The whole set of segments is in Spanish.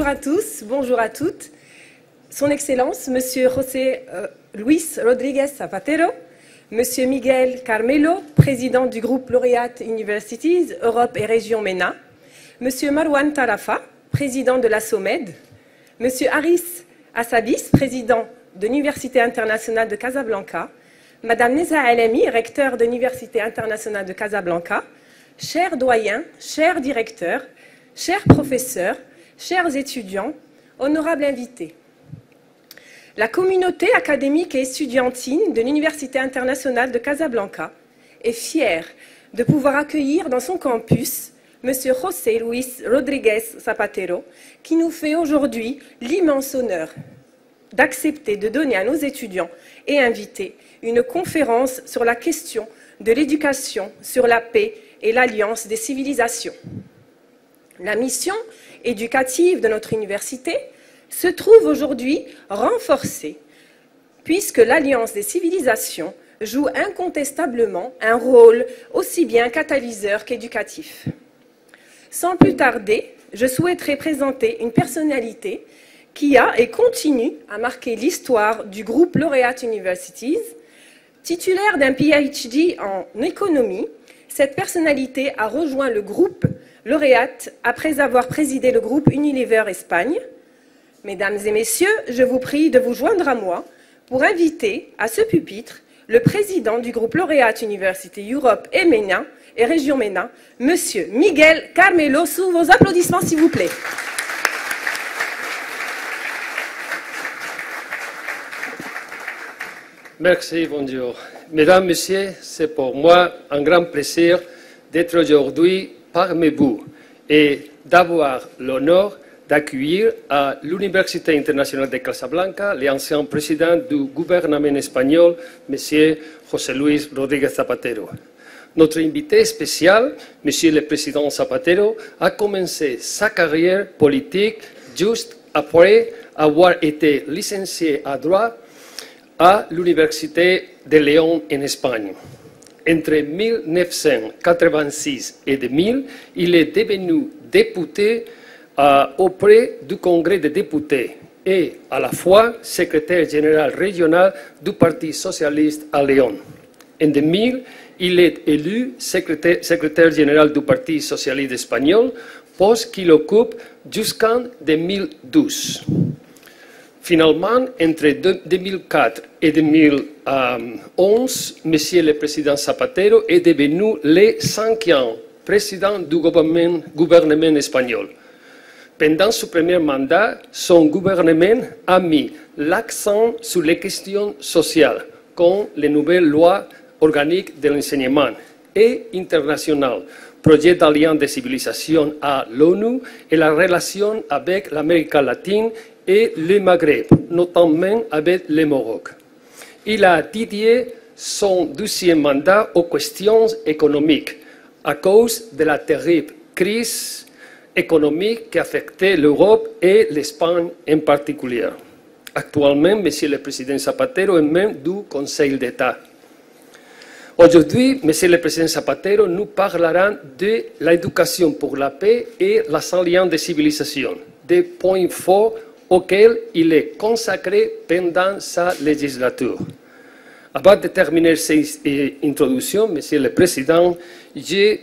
à tous, bonjour à toutes. Son Excellence, Monsieur José Luis Rodríguez Zapatero, Monsieur Miguel Carmelo, président du groupe Laureate Universities, Europe et Région MENA, Monsieur Marwan Tarafa, président de la SOMED, Monsieur Haris Assabis, président de l'Université internationale de Casablanca, Madame Neza Alami, recteur de l'Université internationale de Casablanca, chers doyens, chers directeurs, chers professeurs, chers étudiants, honorables invités. La communauté académique et estudiantine de l'Université internationale de Casablanca est fière de pouvoir accueillir dans son campus M. José Luis Rodríguez Zapatero, qui nous fait aujourd'hui l'immense honneur d'accepter de donner à nos étudiants et invités une conférence sur la question de l'éducation, sur la paix et l'alliance des civilisations. La mission éducative de notre université se trouve aujourd'hui renforcée, puisque l'alliance des civilisations joue incontestablement un rôle aussi bien catalyseur qu'éducatif. Sans plus tarder, je souhaiterais présenter une personnalité qui a et continue à marquer l'histoire du groupe Laureate Universities. Titulaire d'un PhD en économie, cette personnalité a rejoint le groupe Laureate après avoir présidé le groupe Unilever Espagne. Mesdames et messieurs, je vous prie de vous joindre à moi pour inviter à ce pupitre le président du groupe Laureate University Europe et MENA et Région MENA, Monsieur Miguel Carmelo, sous vos applaudissements s'il vous plaît. Merci, bonjour. Mesdames, Messieurs, c'est pour moi un grand plaisir d'être aujourd'hui parmi vous et d'avoir l'honneur d'accueillir à l'Université internationale de Casablanca l'ancien président du gouvernement espagnol, M. José Luis Rodríguez Zapatero. Notre invité spécial, M. le Président Zapatero, a commencé sa carrière politique juste après avoir été licencié à droit à l'Université de Léon en Espagne. Entre 1986 et 2000, il est devenu député auprès du Congrès des députés et à la fois secrétaire général régional du Parti socialiste à Léon. En 2000, il est élu secrétaire général du Parti socialiste espagnol, poste qu'il occupe jusqu'en 2012. Finalement, entre 2004 et 2011, M. le Président Zapatero est devenu le 5e président du gouvernement espagnol. Pendant son premier mandat, son gouvernement a mis l'accent sur les questions sociales, comme les nouvelles lois organiques de l'enseignement et international, projet d'alliance des civilisations à l'ONU et la relation avec l'Amérique latine et le Maghreb, notamment avec le Maroc. Il a dédié son deuxième mandat aux questions économiques à cause de la terrible crise économique qui affectait l'Europe et l'Espagne en particulier. Actuellement, M. le Président Zapatero est membre du Conseil d'État. Aujourd'hui, M. le Président Zapatero nous parlera de l'éducation pour la paix et la alliance des civilisations, des points forts auxquels il est consacré pendant sa législature. Avant de terminer cette introduction, Monsieur le Président, je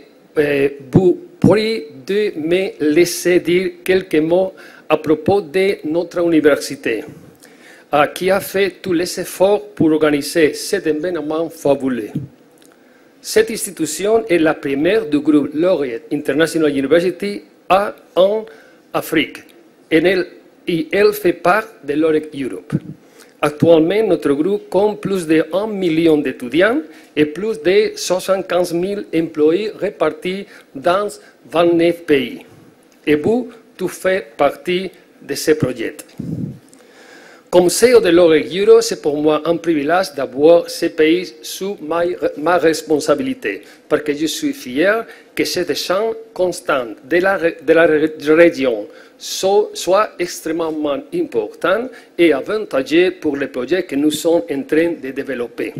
vous prie de me laisser dire quelques mots à propos de notre université, qui a fait tous les efforts pour organiser cet événement fabuleux. Cette institution est la première du groupe Laureate International University en Afrique, et elle fait part de Laureate Europe. Actuellement, notre groupe compte plus de 1 million d'étudiants et plus de 75 000 employés répartis dans 29 pays. Et vous, tout faites partie de ce projet. Comme CEO de Laureate Europe, c'est pour moi un privilège d'avoir ce pays sous ma responsabilité, parce que je suis fier que cet échange constant de la région soit extrêmement important et avantageux pour les projets que nous sommes en train de développer.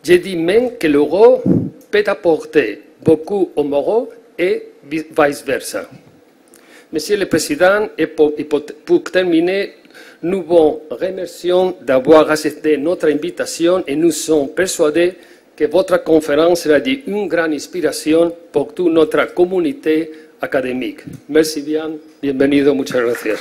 Je dis même que l'euro peut apporter beaucoup au Maroc et vice-versa. Monsieur le Président, et pour terminer, nous vous remercions d'avoir accepté notre invitation et nous sommes persuadés que votre conférence sera d'une grande inspiration pour toute notre communauté académique. Merci bien, bienvenido, muchas gracias.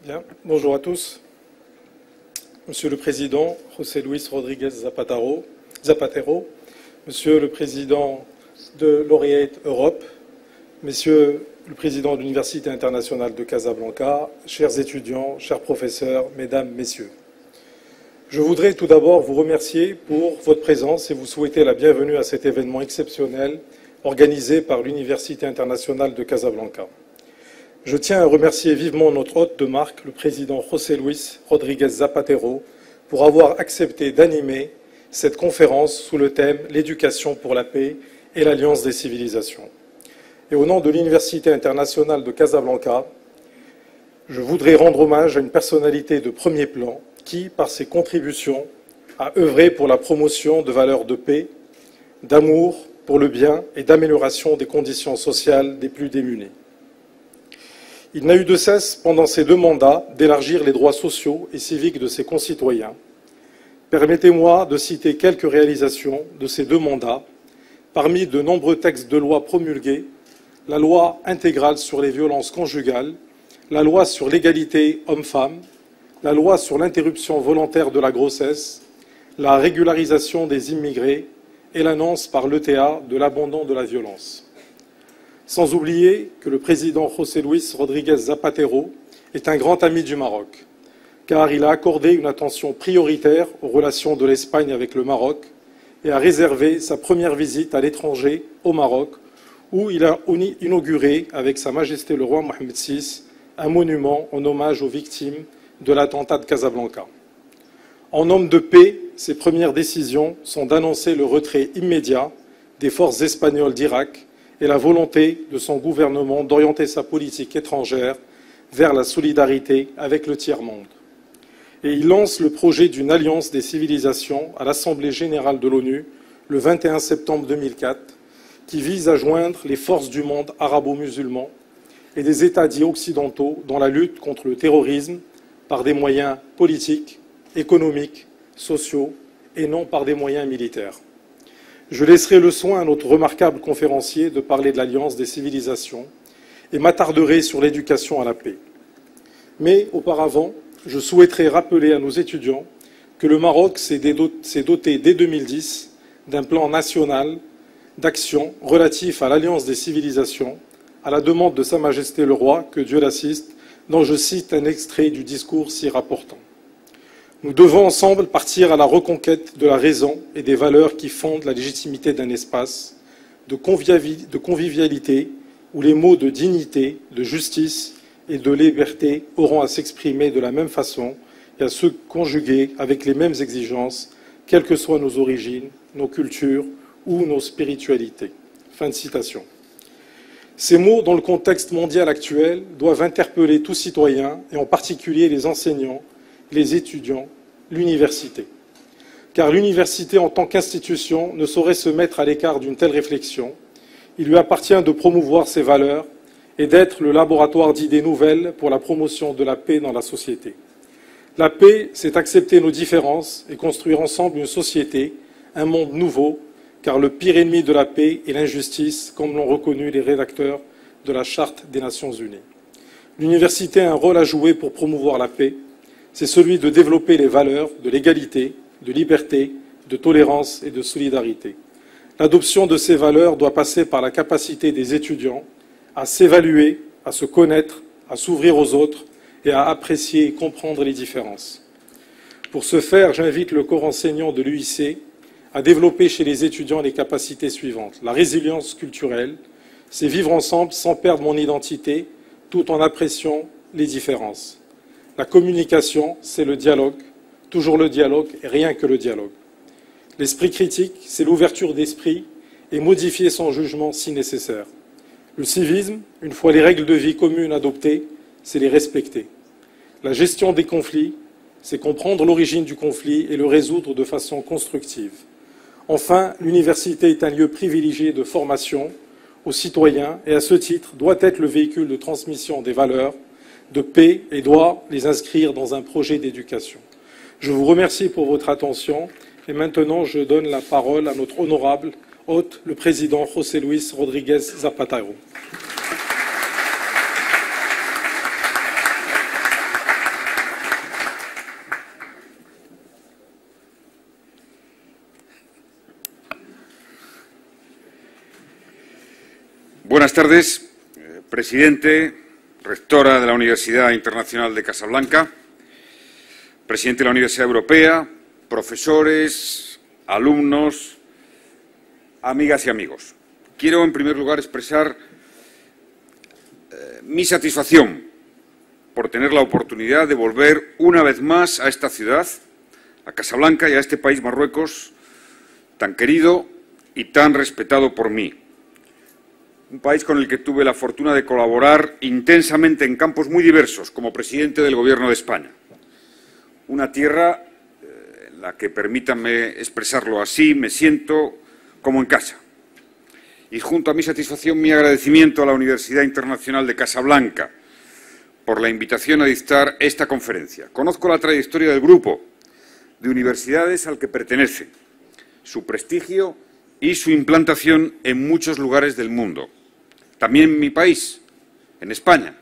Bien. Bonjour à tous. Monsieur le Président José Luis Rodríguez Zapatero, Monsieur le Président de Laureate Europe, Monsieur le Président de l'Université internationale de Casablanca, chers étudiants, chers professeurs, Mesdames, Messieurs. Je voudrais tout d'abord vous remercier pour votre présence et vous souhaiter la bienvenue à cet événement exceptionnel organisé par l'Université internationale de Casablanca. Je tiens à remercier vivement notre hôte de marque, le président José Luis Rodríguez Zapatero, pour avoir accepté d'animer cette conférence sous le thème « L'éducation pour la paix et l'alliance des civilisations ». Et au nom de l'Université internationale de Casablanca, je voudrais rendre hommage à une personnalité de premier plan qui, par ses contributions, a œuvré pour la promotion de valeurs de paix, d'amour pour le bien et d'amélioration des conditions sociales des plus démunis. Il n'a eu de cesse, pendant ses 2 mandats, d'élargir les droits sociaux et civiques de ses concitoyens. Permettez-moi de citer quelques réalisations de ces 2 mandats. Parmi de nombreux textes de loi promulgués, la loi intégrale sur les violences conjugales, la loi sur l'égalité homme-femme, la loi sur l'interruption volontaire de la grossesse, la régularisation des immigrés et l'annonce par l'ETA de l'abandon de la violence. Sans oublier que le président José Luis Rodríguez Zapatero est un grand ami du Maroc, car il a accordé une attention prioritaire aux relations de l'Espagne avec le Maroc et a réservé sa première visite à l'étranger au Maroc, où il a inauguré, avec Sa Majesté le roi Mohamed VI, un monument en hommage aux victimes de l'attentat de Casablanca. En homme de paix, ses premières décisions sont d'annoncer le retrait immédiat des forces espagnoles d'Irak et la volonté de son gouvernement d'orienter sa politique étrangère vers la solidarité avec le tiers-monde. Et il lance le projet d'une alliance des civilisations à l'Assemblée générale de l'ONU le 21 septembre 2004, qui vise à joindre les forces du monde arabo-musulman et des États dits occidentaux dans la lutte contre le terrorisme par des moyens politiques, économiques, sociaux et non par des moyens militaires. Je laisserai le soin à notre remarquable conférencier de parler de l'Alliance des civilisations et m'attarderai sur l'éducation à la paix. Mais auparavant, je souhaiterais rappeler à nos étudiants que le Maroc s'est doté dès 2010 d'un plan national d'action relatif à l'Alliance des civilisations, à la demande de Sa Majesté le Roi, que Dieu l'assiste, dont je cite un extrait du discours s'y rapportant. Nous devons ensemble partir à la reconquête de la raison et des valeurs qui fondent la légitimité d'un espace de convivialité où les mots de dignité, de justice et de liberté auront à s'exprimer de la même façon et à se conjuguer avec les mêmes exigences, quelles que soient nos origines, nos cultures ou nos spiritualités. Fin de citation. Ces mots, dans le contexte mondial actuel, doivent interpeller tout citoyen, et en particulier les enseignants, les étudiants, l'université. Car l'université, en tant qu'institution, ne saurait se mettre à l'écart d'une telle réflexion. Il lui appartient de promouvoir ces valeurs et d'être le laboratoire d'idées nouvelles pour la promotion de la paix dans la société. La paix, c'est accepter nos différences et construire ensemble une société, un monde nouveau, car le pire ennemi de la paix est l'injustice, comme l'ont reconnu les rédacteurs de la Charte des Nations Unies. L'université a un rôle à jouer pour promouvoir la paix. C'est celui de développer les valeurs de l'égalité, de liberté, de tolérance et de solidarité. L'adoption de ces valeurs doit passer par la capacité des étudiants à s'évaluer, à se connaître, à s'ouvrir aux autres et à apprécier et comprendre les différences. Pour ce faire, j'invite le corps enseignant de l'UIC à développer chez les étudiants les capacités suivantes. La résilience culturelle, c'est vivre ensemble sans perdre mon identité, tout en appréciant les différences. La communication, c'est le dialogue, toujours le dialogue et rien que le dialogue. L'esprit critique, c'est l'ouverture d'esprit et modifier son jugement si nécessaire. Le civisme, une fois les règles de vie communes adoptées, c'est les respecter. La gestion des conflits, c'est comprendre l'origine du conflit et le résoudre de façon constructive. Enfin, l'université est un lieu privilégié de formation aux citoyens et à ce titre doit être le véhicule de transmission des valeurs de paix et doit les inscrire dans un projet d'éducation. Je vous remercie pour votre attention et maintenant je donne la parole à notre honorable hôte, le président José Luis Rodríguez Zapatero. Buenas tardes, presidente, rectora de la Universidad Internacional de Casablanca, presidente de la Universidad Europea, profesores, alumnos, amigas y amigos. Quiero, en primer lugar, expresar mi satisfacción por tener la oportunidad de volver una vez más a esta ciudad, a Casablanca y a este país, Marruecos, tan querido y tan respetado por mí. Un país con el que tuve la fortuna de colaborar intensamente en campos muy diversos como presidente del Gobierno de España. Una tierra en la que, permítanme expresarlo así, me siento como en casa. Y junto a mi satisfacción, mi agradecimiento a la Universidad Internacional de Casablanca por la invitación a dictar esta conferencia. Conozco la trayectoria del grupo de universidades al que pertenece, su prestigio y su implantación en muchos lugares del mundo. También en mi país, en España.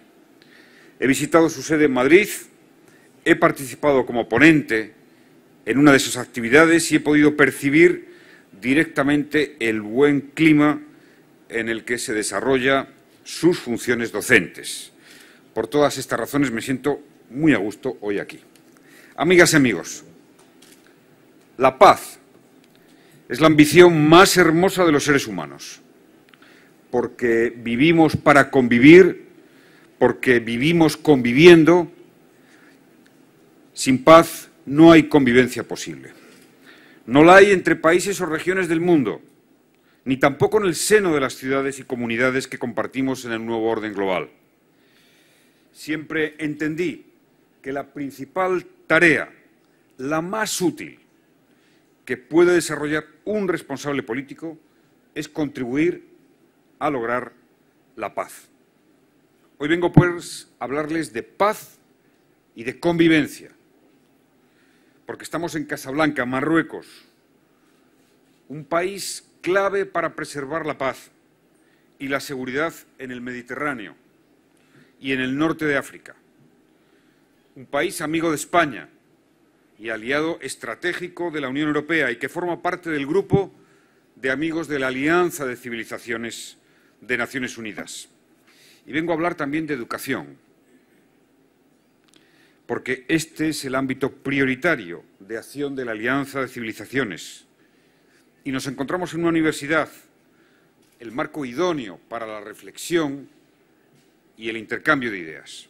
He visitado su sede en Madrid, he participado como ponente en una de sus actividades y he podido percibir directamente el buen clima en el que se desarrolla sus funciones docentes. Por todas estas razones me siento muy a gusto hoy aquí. Amigas y amigos, la paz es la ambición más hermosa de los seres humanos. Porque vivimos para convivir, porque vivimos conviviendo. Sin paz no hay convivencia posible. No la hay entre países o regiones del mundo, ni tampoco en el seno de las ciudades y comunidades que compartimos en el nuevo orden global. Siempre entendí que la principal tarea, la más útil, que puede desarrollar un responsable político es contribuir a lograr la paz. Hoy vengo, pues, a hablarles de paz y de convivencia, porque estamos en Casablanca, Marruecos, un país clave para preservar la paz y la seguridad en el Mediterráneo y en el norte de África. Un país amigo de España y aliado estratégico de la Unión Europea y que forma parte del grupo de amigos de la Alianza de Civilizaciones de Naciones Unidas. Y vengo a hablar también de educación, porque este es el ámbito prioritario de acción de la Alianza de Civilizaciones. Y nos encontramos en una universidad, el marco idóneo para la reflexión y el intercambio de ideas.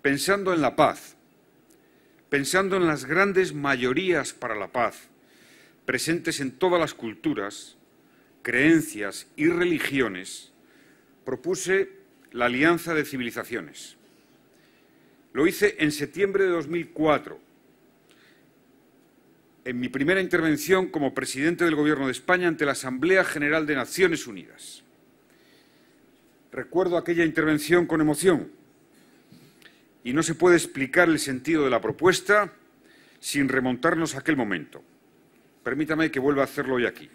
Pensando en la paz, pensando en las grandes mayorías para la paz, presentes en todas las culturas, creencias y religiones, propuse la Alianza de Civilizaciones. Lo hice en septiembre de 2004, en mi primera intervención como presidente del Gobierno de España ante la Asamblea General de Naciones Unidas. Recuerdo aquella intervención con emoción y no se puede explicar el sentido de la propuesta sin remontarnos a aquel momento. Permítame que vuelva a hacerlo hoy aquí.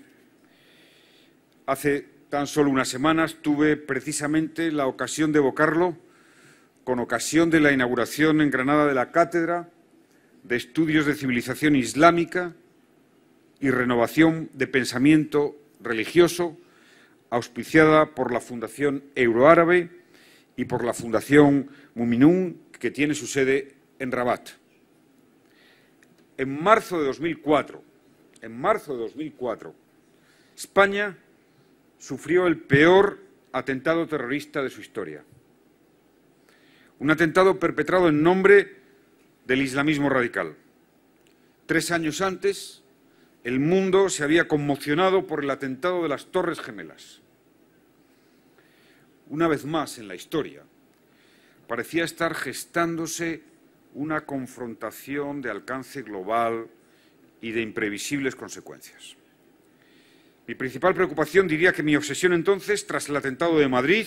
Hace tan solo unas semanas tuve precisamente la ocasión de evocarlo con ocasión de la inauguración en Granada de la Cátedra de Estudios de Civilización Islámica y Renovación de Pensamiento Religioso, auspiciada por la Fundación Euroárabe y por la Fundación Muminun, que tiene su sede en Rabat. En marzo de 2004, España sufrió el peor atentado terrorista de su historia. Un atentado perpetrado en nombre del islamismo radical. 3 años antes, el mundo se había conmocionado por el atentado de las Torres Gemelas. Una vez más en la historia, parecía estar gestándose una confrontación de alcance global y de imprevisibles consecuencias. Mi principal preocupación, diría que mi obsesión entonces, tras el atentado de Madrid,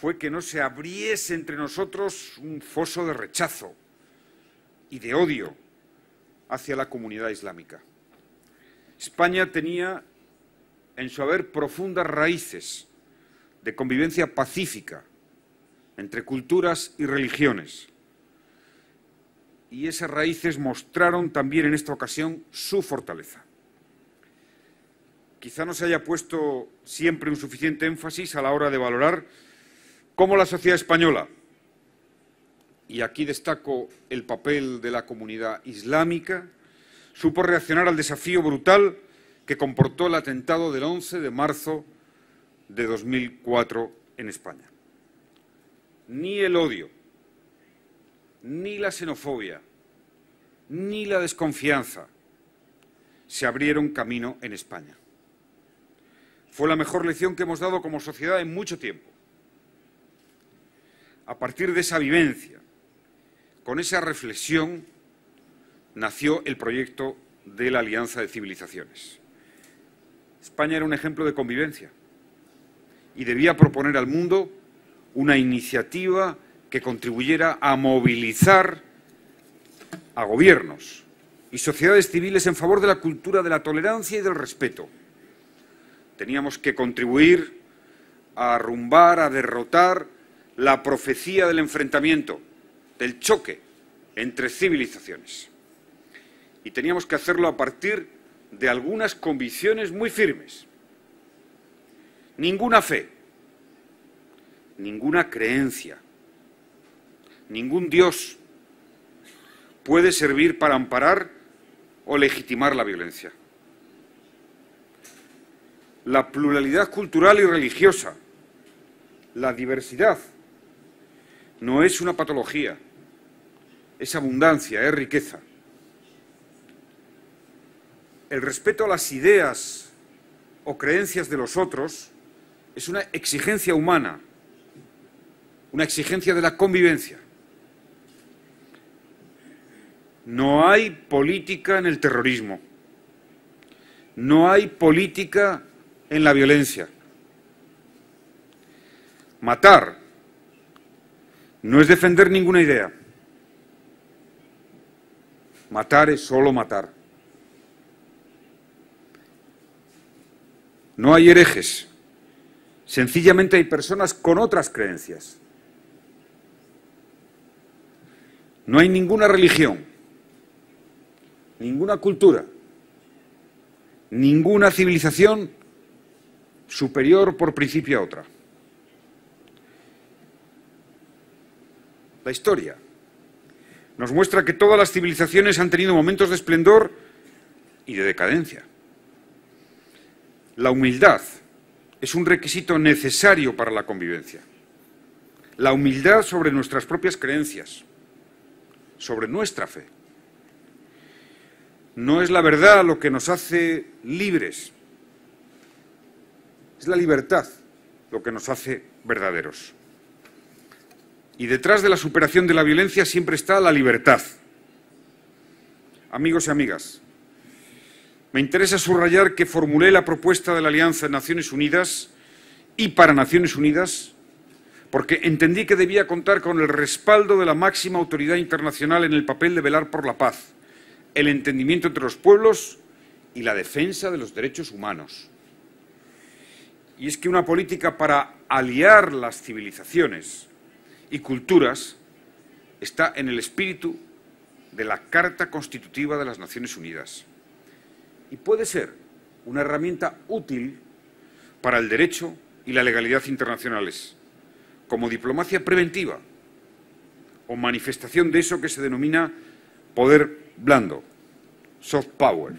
fue que no se abriese entre nosotros un foso de rechazo y de odio hacia la comunidad islámica. España tenía en su haber profundas raíces de convivencia pacífica entre culturas y religiones. Y esas raíces mostraron también en esta ocasión su fortaleza. Quizá no se haya puesto siempre un suficiente énfasis a la hora de valorar cómo la sociedad española, y aquí destaco el papel de la comunidad islámica, supo reaccionar al desafío brutal que comportó el atentado del 11 de marzo de 2004 en España. Ni el odio, ni la xenofobia, ni la desconfianza se abrieron camino en España. Fue la mejor lección que hemos dado como sociedad en mucho tiempo. A partir de esa vivencia, con esa reflexión, nació el proyecto de la Alianza de Civilizaciones. España era un ejemplo de convivencia y debía proponer al mundo una iniciativa que contribuyera a movilizar a gobiernos y sociedades civiles en favor de la cultura de la tolerancia y del respeto. Teníamos que contribuir a arrumbar, a derrotar la profecía del enfrentamiento, del choque entre civilizaciones. Y teníamos que hacerlo a partir de algunas convicciones muy firmes. Ninguna fe, ninguna creencia, ningún Dios puede servir para amparar o legitimar la violencia. La pluralidad cultural y religiosa, la diversidad, no es una patología, es abundancia, es riqueza. El respeto a las ideas o creencias de los otros es una exigencia humana, una exigencia de la convivencia. No hay política en el terrorismo, no hay política en la violencia. Matar no es defender ninguna idea. Matar es solo matar. No hay herejes. Sencillamente hay personas con otras creencias. No hay ninguna religión, ninguna cultura, ninguna civilización superior por principio a otra. La historia nos muestra que todas las civilizaciones han tenido momentos de esplendor y de decadencia. La humildad es un requisito necesario para la convivencia. La humildad sobre nuestras propias creencias, sobre nuestra fe. No es la verdad lo que nos hace libres, es la libertad lo que nos hace verdaderos. Y detrás de la superación de la violencia siempre está la libertad. Amigos y amigas, me interesa subrayar que formulé la propuesta de la Alianza de Naciones Unidas y para Naciones Unidas porque entendí que debía contar con el respaldo de la máxima autoridad internacional en el papel de velar por la paz, el entendimiento entre los pueblos y la defensa de los derechos humanos. Y es que una política para aliar las civilizaciones y culturas está en el espíritu de la Carta Constitutiva de las Naciones Unidas y puede ser una herramienta útil para el derecho y la legalidad internacionales, como diplomacia preventiva o manifestación de eso que se denomina poder blando, soft power.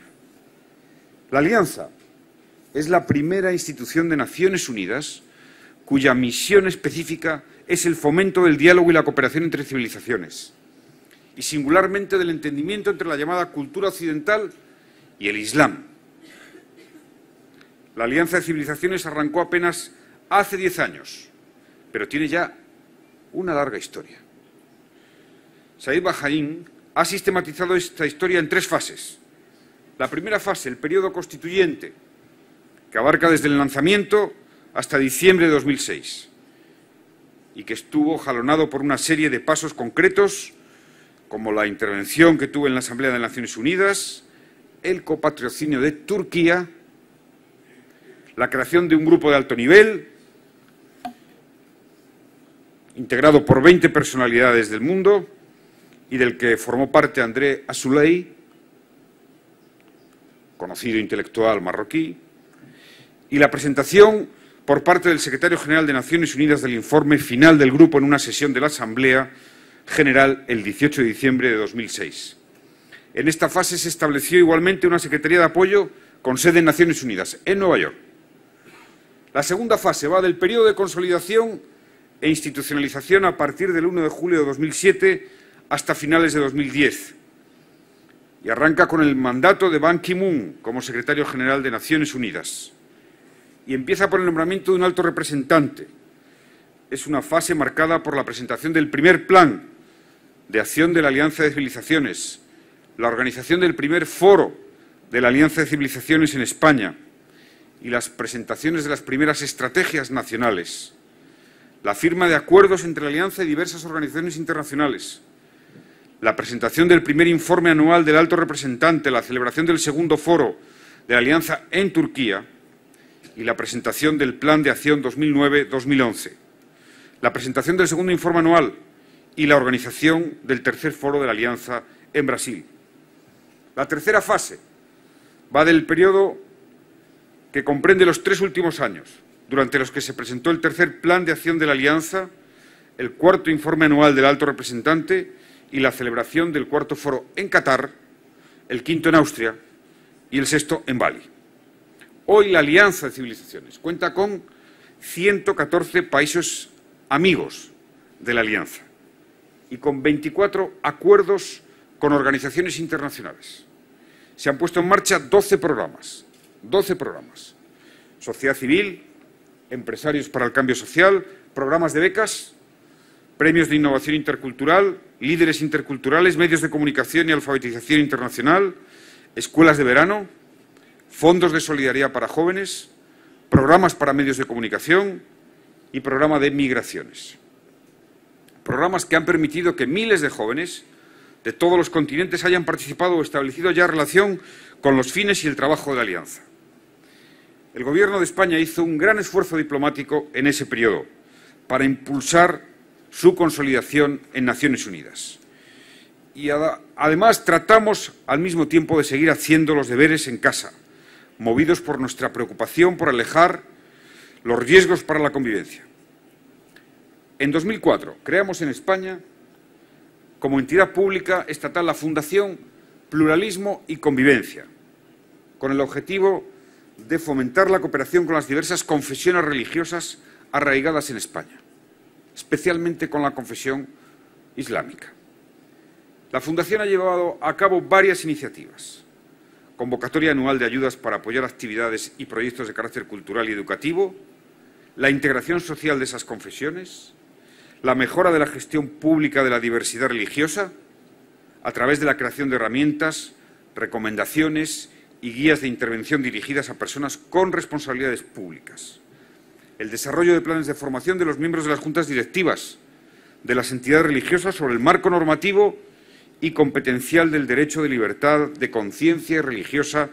La Alianza es la primera institución de Naciones Unidas cuya misión específica es el fomento del diálogo y la cooperación entre civilizaciones y singularmente del entendimiento entre la llamada cultura occidental y el Islam. La Alianza de Civilizaciones arrancó apenas hace 10 años, pero tiene ya una larga historia. Said Bajaín ha sistematizado esta historia en 3 fases. La primera fase, el periodo constituyente, que abarca desde el lanzamiento hasta diciembre de 2006 y que estuvo jalonado por una serie de pasos concretos, como la intervención que tuvo en la Asamblea de Naciones Unidas, el copatrocinio de Turquía, la creación de un grupo de alto nivel, integrado por 20 personalidades del mundo y del que formó parte André Azoulay, conocido intelectual marroquí, y la presentación por parte del secretario general de Naciones Unidas del informe final del grupo en una sesión de la Asamblea General el 18 de diciembre de 2006. En esta fase se estableció igualmente una Secretaría de Apoyo con sede en Naciones Unidas, en Nueva York. La segunda fase va del periodo de consolidación e institucionalización a partir del 1 de julio de 2007 hasta finales de 2010 y arranca con el mandato de Ban Ki-moon como secretario general de Naciones Unidas y empieza por el nombramiento de un alto representante. Es una fase marcada por la presentación del primer plan de acción de la Alianza de Civilizaciones, la organización del primer foro de la Alianza de Civilizaciones en España y las presentaciones de las primeras estrategias nacionales, la firma de acuerdos entre la Alianza y diversas organizaciones internacionales, la presentación del primer informe anual del alto representante, la celebración del segundo foro de la Alianza en Turquía y la presentación del Plan de Acción 2009-2011, la presentación del segundo informe anual y la organización del tercer foro de la Alianza en Brasil. La tercera fase va del periodo que comprende los 3 últimos años, durante los que se presentó el tercer Plan de Acción de la Alianza, el cuarto informe anual del alto representante y la celebración del cuarto foro en Qatar, el quinto en Austria y el sexto en Bali. Hoy la Alianza de Civilizaciones cuenta con 114 países amigos de la Alianza y con 24 acuerdos con organizaciones internacionales. Se han puesto en marcha 12 programas. Sociedad civil, empresarios para el cambio social, programas de becas, premios de innovación intercultural, líderes interculturales, medios de comunicación y alfabetización internacional, escuelas de verano, fondos de solidaridad para jóvenes, programas para medios de comunicación y programa de migraciones. Programas que han permitido que miles de jóvenes de todos los continentes hayan participado o establecido ya relación con los fines y el trabajo de la Alianza. El Gobierno de España hizo un gran esfuerzo diplomático en ese periodo para impulsar su consolidación en Naciones Unidas. Y además tratamos al mismo tiempo de seguir haciendo los deberes en casa, movidos por nuestra preocupación por alejar los riesgos para la convivencia. En 2004 creamos en España, como entidad pública estatal, la Fundación Pluralismo y Convivencia, con el objetivo de fomentar la cooperación con las diversas confesiones religiosas arraigadas en España, especialmente con la confesión islámica. La Fundación ha llevado a cabo varias iniciativas: convocatoria anual de ayudas para apoyar actividades y proyectos de carácter cultural y educativo, la integración social de esas confesiones, la mejora de la gestión pública de la diversidad religiosa a través de la creación de herramientas, recomendaciones y guías de intervención dirigidas a personas con responsabilidades públicas, el desarrollo de planes de formación de los miembros de las juntas directivas de las entidades religiosas sobre el marco normativo y competencial del derecho de libertad de conciencia religiosa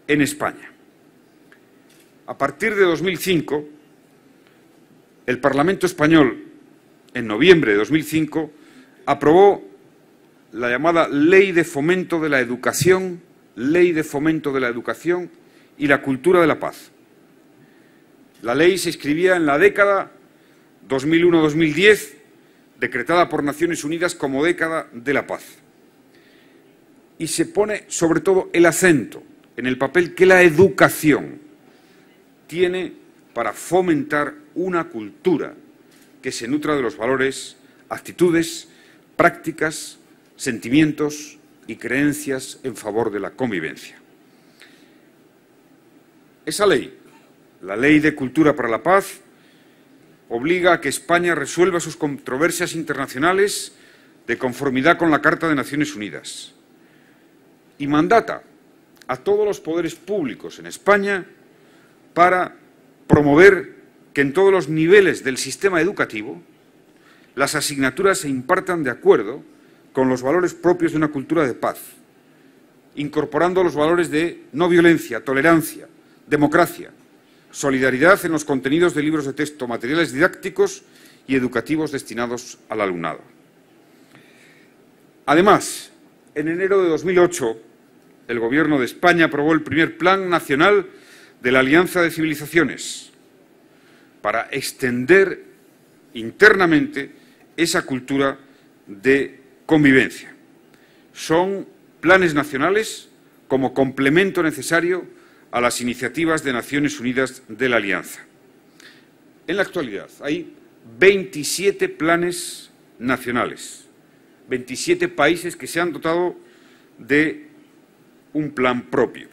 en España. A partir de 2005, el Parlamento español, en noviembre de 2005, aprobó la llamada Ley de Fomento de la Educación, y la Cultura de la Paz. La ley se inscribía en la década 2001-2010, decretada por Naciones Unidas como década de la paz. Y se pone sobre todo el acento en el papel que la educación tiene para fomentar una cultura que se nutra de los valores, actitudes, prácticas, sentimientos y creencias en favor de la convivencia. Esa ley, la Ley de Cultura para la Paz, obliga a que España resuelva sus controversias internacionales de conformidad con la Carta de Naciones Unidas y mandata a todos los poderes públicos en España para promover que en todos los niveles del sistema educativo las asignaturas se impartan de acuerdo con los valores propios de una cultura de paz, incorporando los valores de no violencia, tolerancia, democracia, solidaridad en los contenidos de libros de texto, materiales didácticos y educativos destinados al alumnado. Además, en enero de 2008, el Gobierno de España aprobó el primer Plan Nacional de la Alianza de Civilizaciones para extender internamente esa cultura de convivencia. Son planes nacionales como complemento necesario a las iniciativas de Naciones Unidas de la Alianza. En la actualidad hay 27 planes nacionales, 27 países que se han dotado de un plan propio.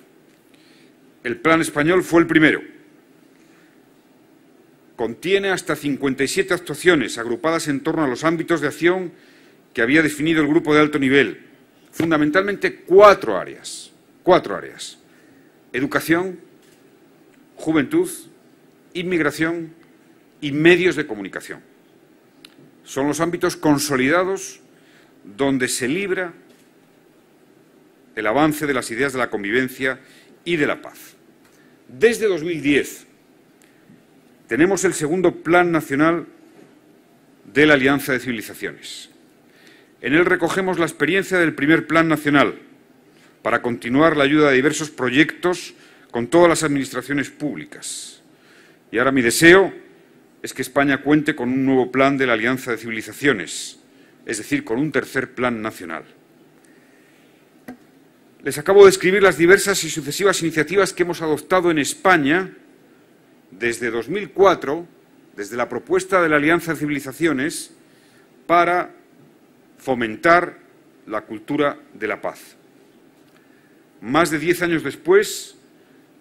El plan español fue el primero. Contiene hasta 57 actuaciones agrupadas en torno a los ámbitos de acción que había definido el grupo de alto nivel, fundamentalmente cuatro áreas. Educación, juventud, inmigración y medios de comunicación. Son los ámbitos consolidados donde se libra el avance de las ideas de la convivencia y de la paz. Desde 2010 tenemos el segundo Plan Nacional de la Alianza de Civilizaciones. En él recogemos la experiencia del primer Plan Nacional para continuar la ayuda de diversos proyectos con todas las administraciones públicas. Y ahora mi deseo es que España cuente con un nuevo plan de la Alianza de Civilizaciones, es decir, con un tercer Plan Nacional. Les acabo de describir las diversas y sucesivas iniciativas que hemos adoptado en España desde 2004, desde la propuesta de la Alianza de Civilizaciones, para fomentar la cultura de la paz. Más de 10 años después,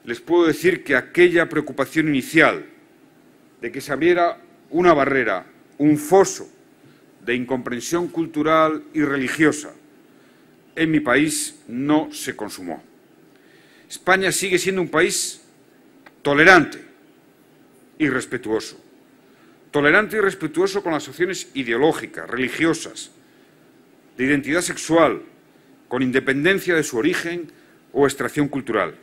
les puedo decir que aquella preocupación inicial de que se abriera una barrera, un foso de incomprensión cultural y religiosa en mi país no se consumó. España sigue siendo un país tolerante y respetuoso. Tolerante y respetuoso con las opciones ideológicas, religiosas, de identidad sexual, con independencia de su origen o extracción cultural.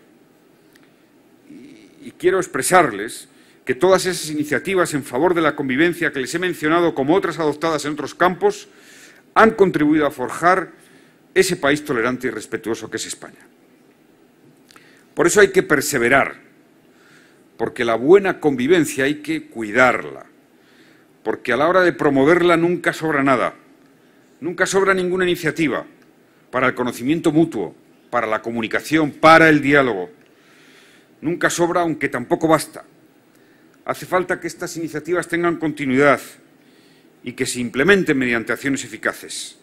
Y quiero expresarles que todas esas iniciativas en favor de la convivencia que les he mencionado, como otras adoptadas en otros campos, han contribuido a forjar ese país tolerante y respetuoso que es España. Por eso hay que perseverar, porque la buena convivencia hay que cuidarla, porque a la hora de promoverla nunca sobra nada, nunca sobra ninguna iniciativa para el conocimiento mutuo, para la comunicación, para el diálogo. Nunca sobra, aunque tampoco basta. Hace falta que estas iniciativas tengan continuidad y que se implementen mediante acciones eficaces.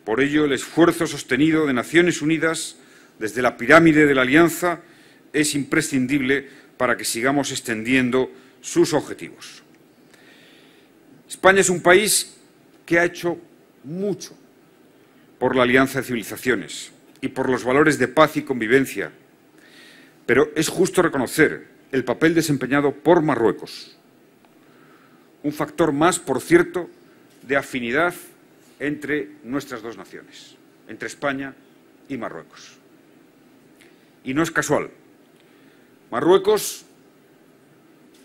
Por ello, el esfuerzo sostenido de Naciones Unidas desde la pirámide de la Alianza es imprescindible para que sigamos extendiendo sus objetivos. España es un país que ha hecho mucho por la Alianza de Civilizaciones y por los valores de paz y convivencia, pero es justo reconocer el papel desempeñado por Marruecos. Un factor más, por cierto, de afinidad entre nuestras dos naciones, entre España y Marruecos. Y no es casual. Marruecos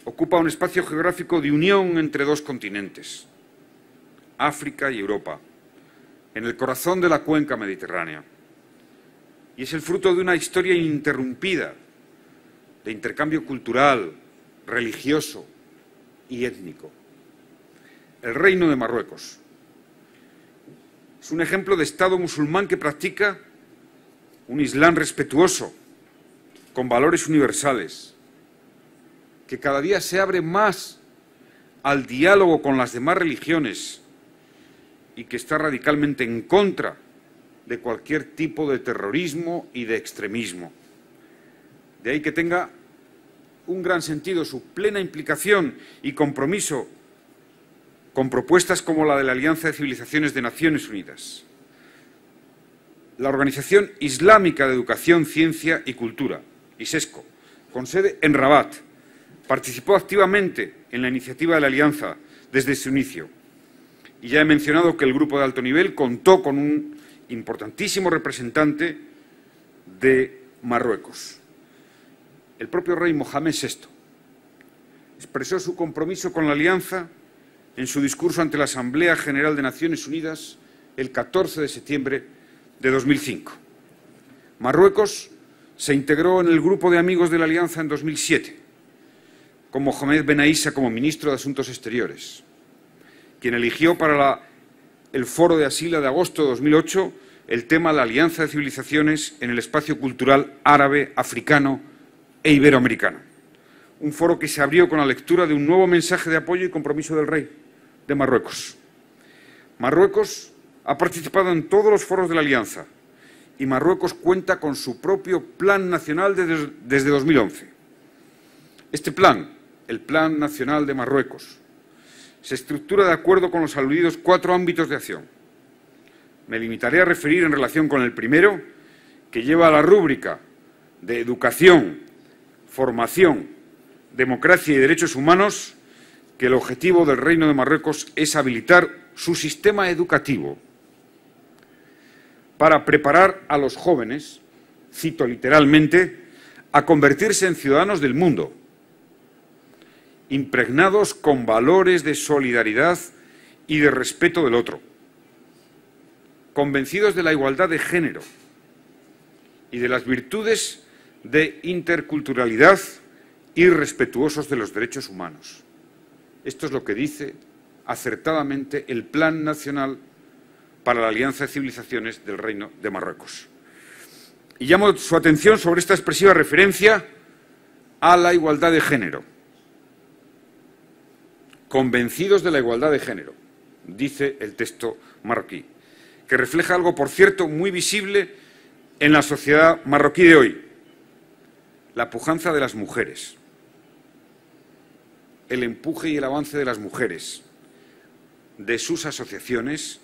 ocupa un espacio geográfico de unión entre dos continentes, África y Europa, en el corazón de la cuenca mediterránea. Y es el fruto de una historia ininterrumpida de intercambio cultural, religioso y étnico. El Reino de Marruecos es un ejemplo de Estado musulmán que practica un Islam respetuoso, con valores universales, que cada día se abre más al diálogo con las demás religiones y que está radicalmente en contra de cualquier tipo de terrorismo y de extremismo. De ahí que tenga un gran sentido su plena implicación y compromiso con propuestas como la de la Alianza de Civilizaciones de Naciones Unidas, la Organización Islámica de Educación, Ciencia y Cultura, ISESCO, con sede en Rabat, participó activamente en la iniciativa de la Alianza desde su inicio. Y ya he mencionado que el grupo de alto nivel contó con un importantísimo representante de Marruecos. El propio rey Mohamed VI expresó su compromiso con la Alianza en su discurso ante la Asamblea General de Naciones Unidas el 14 de septiembre de 2005. Marruecos se integró en el grupo de amigos de la Alianza en 2007, con Mohamed Ben Aissa como ministro de Asuntos Exteriores, quien eligió para el Foro de Asila de agosto de 2008 el tema la Alianza de Civilizaciones en el espacio cultural árabe, africano e iberoamericano. Un foro que se abrió con la lectura de un nuevo mensaje de apoyo y compromiso del rey de Marruecos. Marruecos ha participado en todos los foros de la Alianza y Marruecos cuenta con su propio Plan Nacional desde 2011. Este plan, el Plan Nacional de Marruecos, se estructura de acuerdo con los aludidos 4 ámbitos de acción. Me limitaré a referir en relación con el primero, que lleva la rúbrica de educación, formación, democracia y derechos humanos, que el objetivo del Reino de Marruecos es habilitar su sistema educativo para preparar a los jóvenes, cito literalmente, a convertirse en ciudadanos del mundo, impregnados con valores de solidaridad y de respeto del otro, convencidos de la igualdad de género y de las virtudes de interculturalidad y respetuosos de los derechos humanos. Esto es lo que dice acertadamente el Plan Nacional para la Alianza de Civilizaciones del Reino de Marruecos. Y llamo su atención sobre esta expresiva referencia a la igualdad de género. Convencidos de la igualdad de género, dice el texto marroquí, que refleja algo, por cierto, muy visible en la sociedad marroquí de hoy: la pujanza de las mujeres, el empuje y el avance de las mujeres, de sus asociaciones,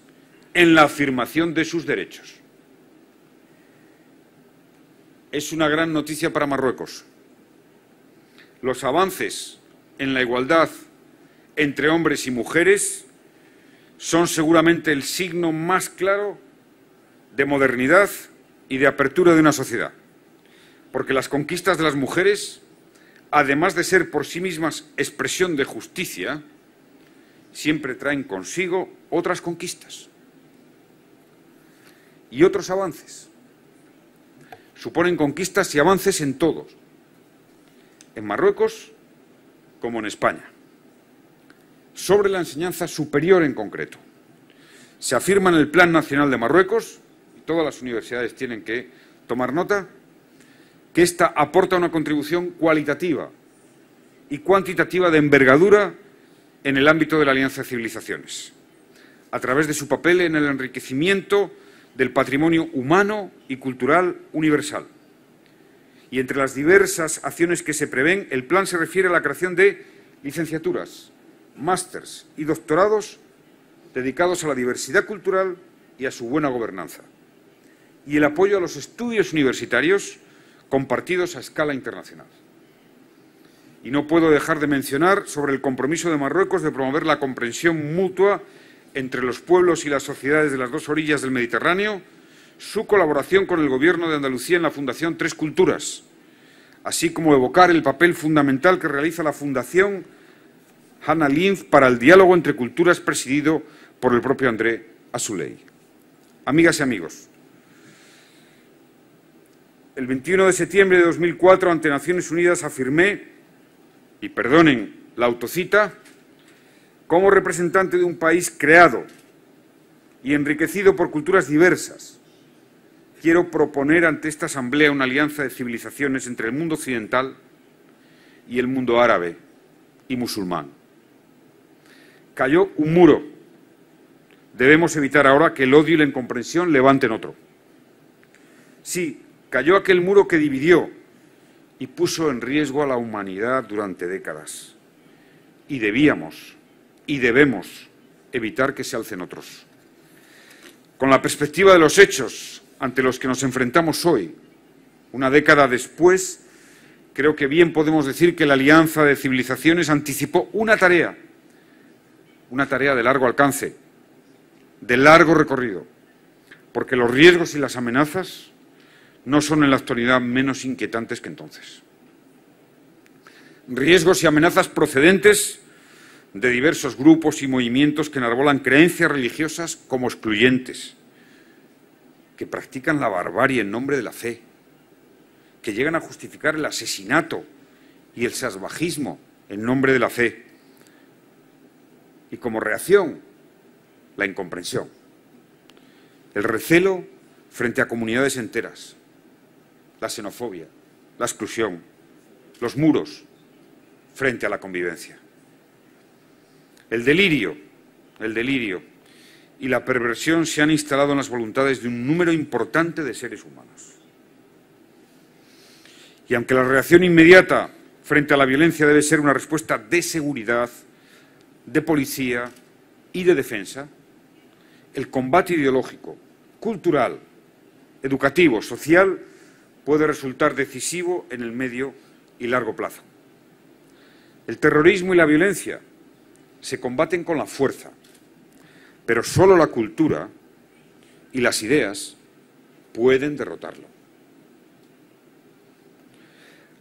en la afirmación de sus derechos. Es una gran noticia para Marruecos. Los avances en la igualdad entre hombres y mujeres son seguramente el signo más claro de modernidad y de apertura de una sociedad, porque las conquistas de las mujeres, además de ser por sí mismas expresión de justicia, siempre traen consigo otras conquistas y otros avances. Suponen conquistas y avances en todos, en Marruecos como en España. Sobre la enseñanza superior en concreto, se afirma en el Plan Nacional de Marruecos, y todas las universidades tienen que tomar nota, que ésta aporta una contribución cualitativa y cuantitativa de envergadura en el ámbito de la Alianza de Civilizaciones, a través de su papel en el enriquecimiento del patrimonio humano y cultural universal. Y entre las diversas acciones que se prevén, el plan se refiere a la creación de licenciaturas, másters y doctorados dedicados a la diversidad cultural y a su buena gobernanza, y el apoyo a los estudios universitarios compartidos a escala internacional. Y no puedo dejar de mencionar sobre el compromiso de Marruecos de promover la comprensión mutua entre los pueblos y las sociedades de las dos orillas del Mediterráneo, su colaboración con el Gobierno de Andalucía en la Fundación Tres Culturas, así como evocar el papel fundamental que realiza la Fundación Hannah Lynch para el diálogo entre culturas, presidido por el propio André Azoulay. Amigas y amigos, el 21 de septiembre de 2004, ante Naciones Unidas, afirmé, y perdonen la autocita, como representante de un país creado y enriquecido por culturas diversas, quiero proponer ante esta Asamblea una alianza de civilizaciones entre el mundo occidental y el mundo árabe y musulmán. Cayó un muro. Debemos evitar ahora que el odio y la incomprensión levanten otro. Sí, cayó aquel muro que dividió y puso en riesgo a la humanidad durante décadas. Y debíamos y debemos evitar que se alcen otros. Con la perspectiva de los hechos ante los que nos enfrentamos hoy, una década después, creo que bien podemos decir que la Alianza de Civilizaciones anticipó una tarea de largo alcance, de largo recorrido, porque los riesgos y las amenazas no son en la actualidad menos inquietantes que entonces. Riesgos y amenazas procedentes de diversos grupos y movimientos que enarbolan creencias religiosas como excluyentes, que practican la barbarie en nombre de la fe, que llegan a justificar el asesinato y el salvajismo en nombre de la fe, y como reacción, la incomprensión, el recelo frente a comunidades enteras, la xenofobia, la exclusión, los muros frente a la convivencia. El delirio y la perversión se han instalado en las voluntades de un número importante de seres humanos. Y aunque la reacción inmediata frente a la violencia debe ser una respuesta de seguridad, de policía y de defensa, el combate ideológico, cultural, educativo, social, puede resultar decisivo en el medio y largo plazo. El terrorismo y la violencia se combaten con la fuerza, pero solo la cultura y las ideas pueden derrotarlo.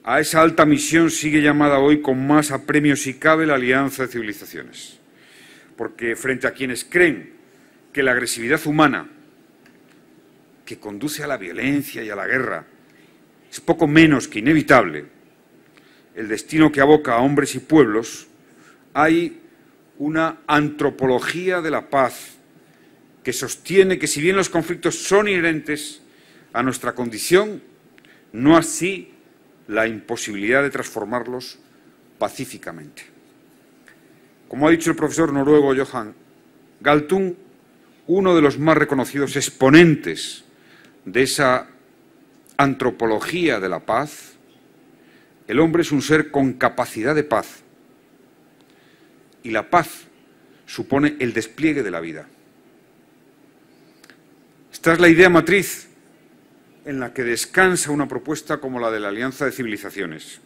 A esa alta misión sigue llamada hoy con más apremio si cabe la Alianza de Civilizaciones, porque frente a quienes creen que la agresividad humana que conduce a la violencia y a la guerra es poco menos que inevitable, el destino que aboca a hombres y pueblos, hay una antropología de la paz que sostiene que si bien los conflictos son inherentes a nuestra condición, no así la imposibilidad de transformarlos pacíficamente. Como ha dicho el profesor noruego Johan Galtung, uno de los más reconocidos exponentes de esa antropología de la paz, el hombre es un ser con capacidad de paz. Y la paz supone el despliegue de la vida. Esta es la idea matriz en la que descansa una propuesta como la de la Alianza de Civilizaciones.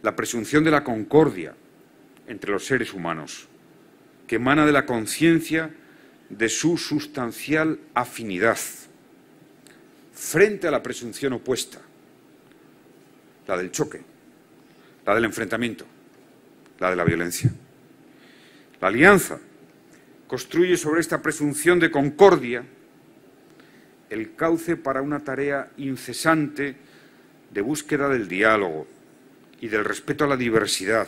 La presunción de la concordia entre los seres humanos, que emana de la conciencia de su sustancial afinidad, frente a la presunción opuesta, la del choque, la del enfrentamiento, la de la violencia. La Alianza construye sobre esta presunción de concordia el cauce para una tarea incesante de búsqueda del diálogo y del respeto a la diversidad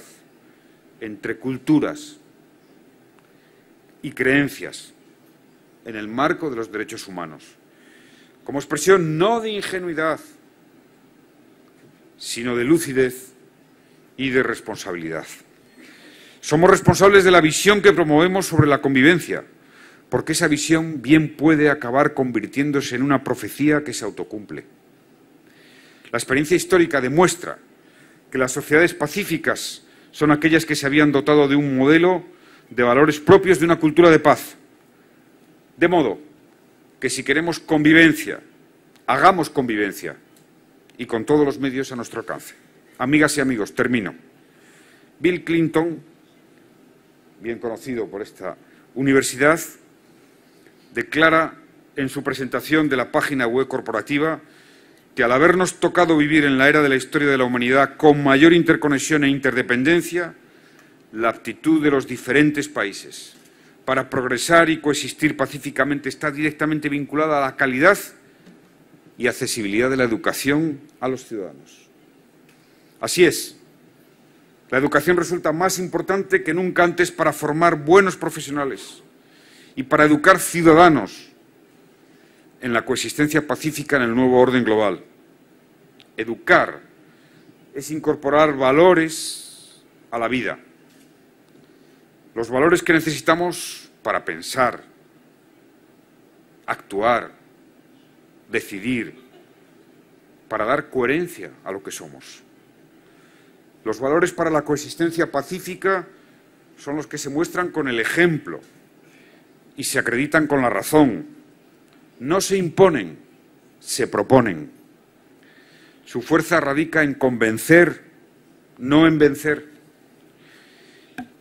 entre culturas y creencias en el marco de los derechos humanos, como expresión no de ingenuidad, sino de lucidez y de responsabilidad. Somos responsables de la visión que promovemos sobre la convivencia, porque esa visión bien puede acabar convirtiéndose en una profecía que se autocumple. La experiencia histórica demuestra que las sociedades pacíficas son aquellas que se habían dotado de un modelo de valores propios de una cultura de paz. De modo que si queremos convivencia, hagamos convivencia y con todos los medios a nuestro alcance. Amigas y amigos, termino. Bill Clinton, bien conocido por esta universidad, declara en su presentación de la página web corporativa que al habernos tocado vivir en la era de la historia de la humanidad con mayor interconexión e interdependencia, la aptitud de los diferentes países para progresar y coexistir pacíficamente está directamente vinculada a la calidad y accesibilidad de la educación a los ciudadanos. Así es. La educación resulta más importante que nunca antes para formar buenos profesionales y para educar ciudadanos en la coexistencia pacífica en el nuevo orden global. Educar es incorporar valores a la vida, los valores que necesitamos para pensar, actuar, decidir, para dar coherencia a lo que somos. Los valores para la coexistencia pacífica son los que se muestran con el ejemplo y se acreditan con la razón. No se imponen, se proponen. Su fuerza radica en convencer, no en vencer.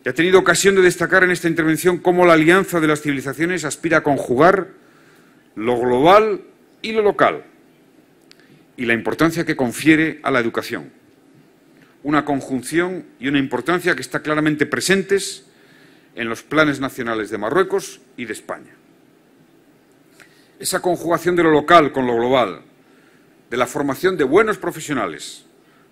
He tenido ocasión de destacar en esta intervención cómo la alianza de las civilizaciones aspira a conjugar lo global y lo local, y la importancia que confiere a la educación. Una conjunción y una importancia que está claramente presentes en los planes nacionales de Marruecos y de España. Esa conjugación de lo local con lo global, de la formación de buenos profesionales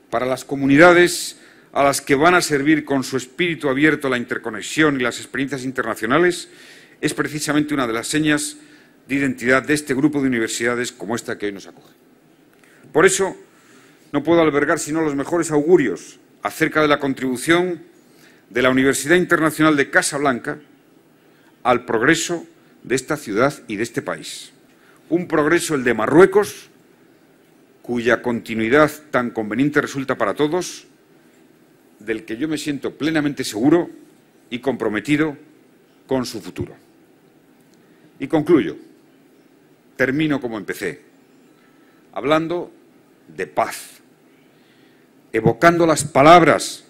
para las comunidades a las que van a servir con su espíritu abierto a la interconexión y las experiencias internacionales, es precisamente una de las señas de identidad de este grupo de universidades como esta que hoy nos acoge. Por eso, no puedo albergar sino los mejores augurios acerca de la contribución de la Universidad Internacional de Casablanca al progreso de esta ciudad y de este país. Un progreso, el de Marruecos, cuya continuidad tan conveniente resulta para todos, del que yo me siento plenamente seguro y comprometido con su futuro. Y concluyo, termino como empecé, hablando de paz, evocando las palabras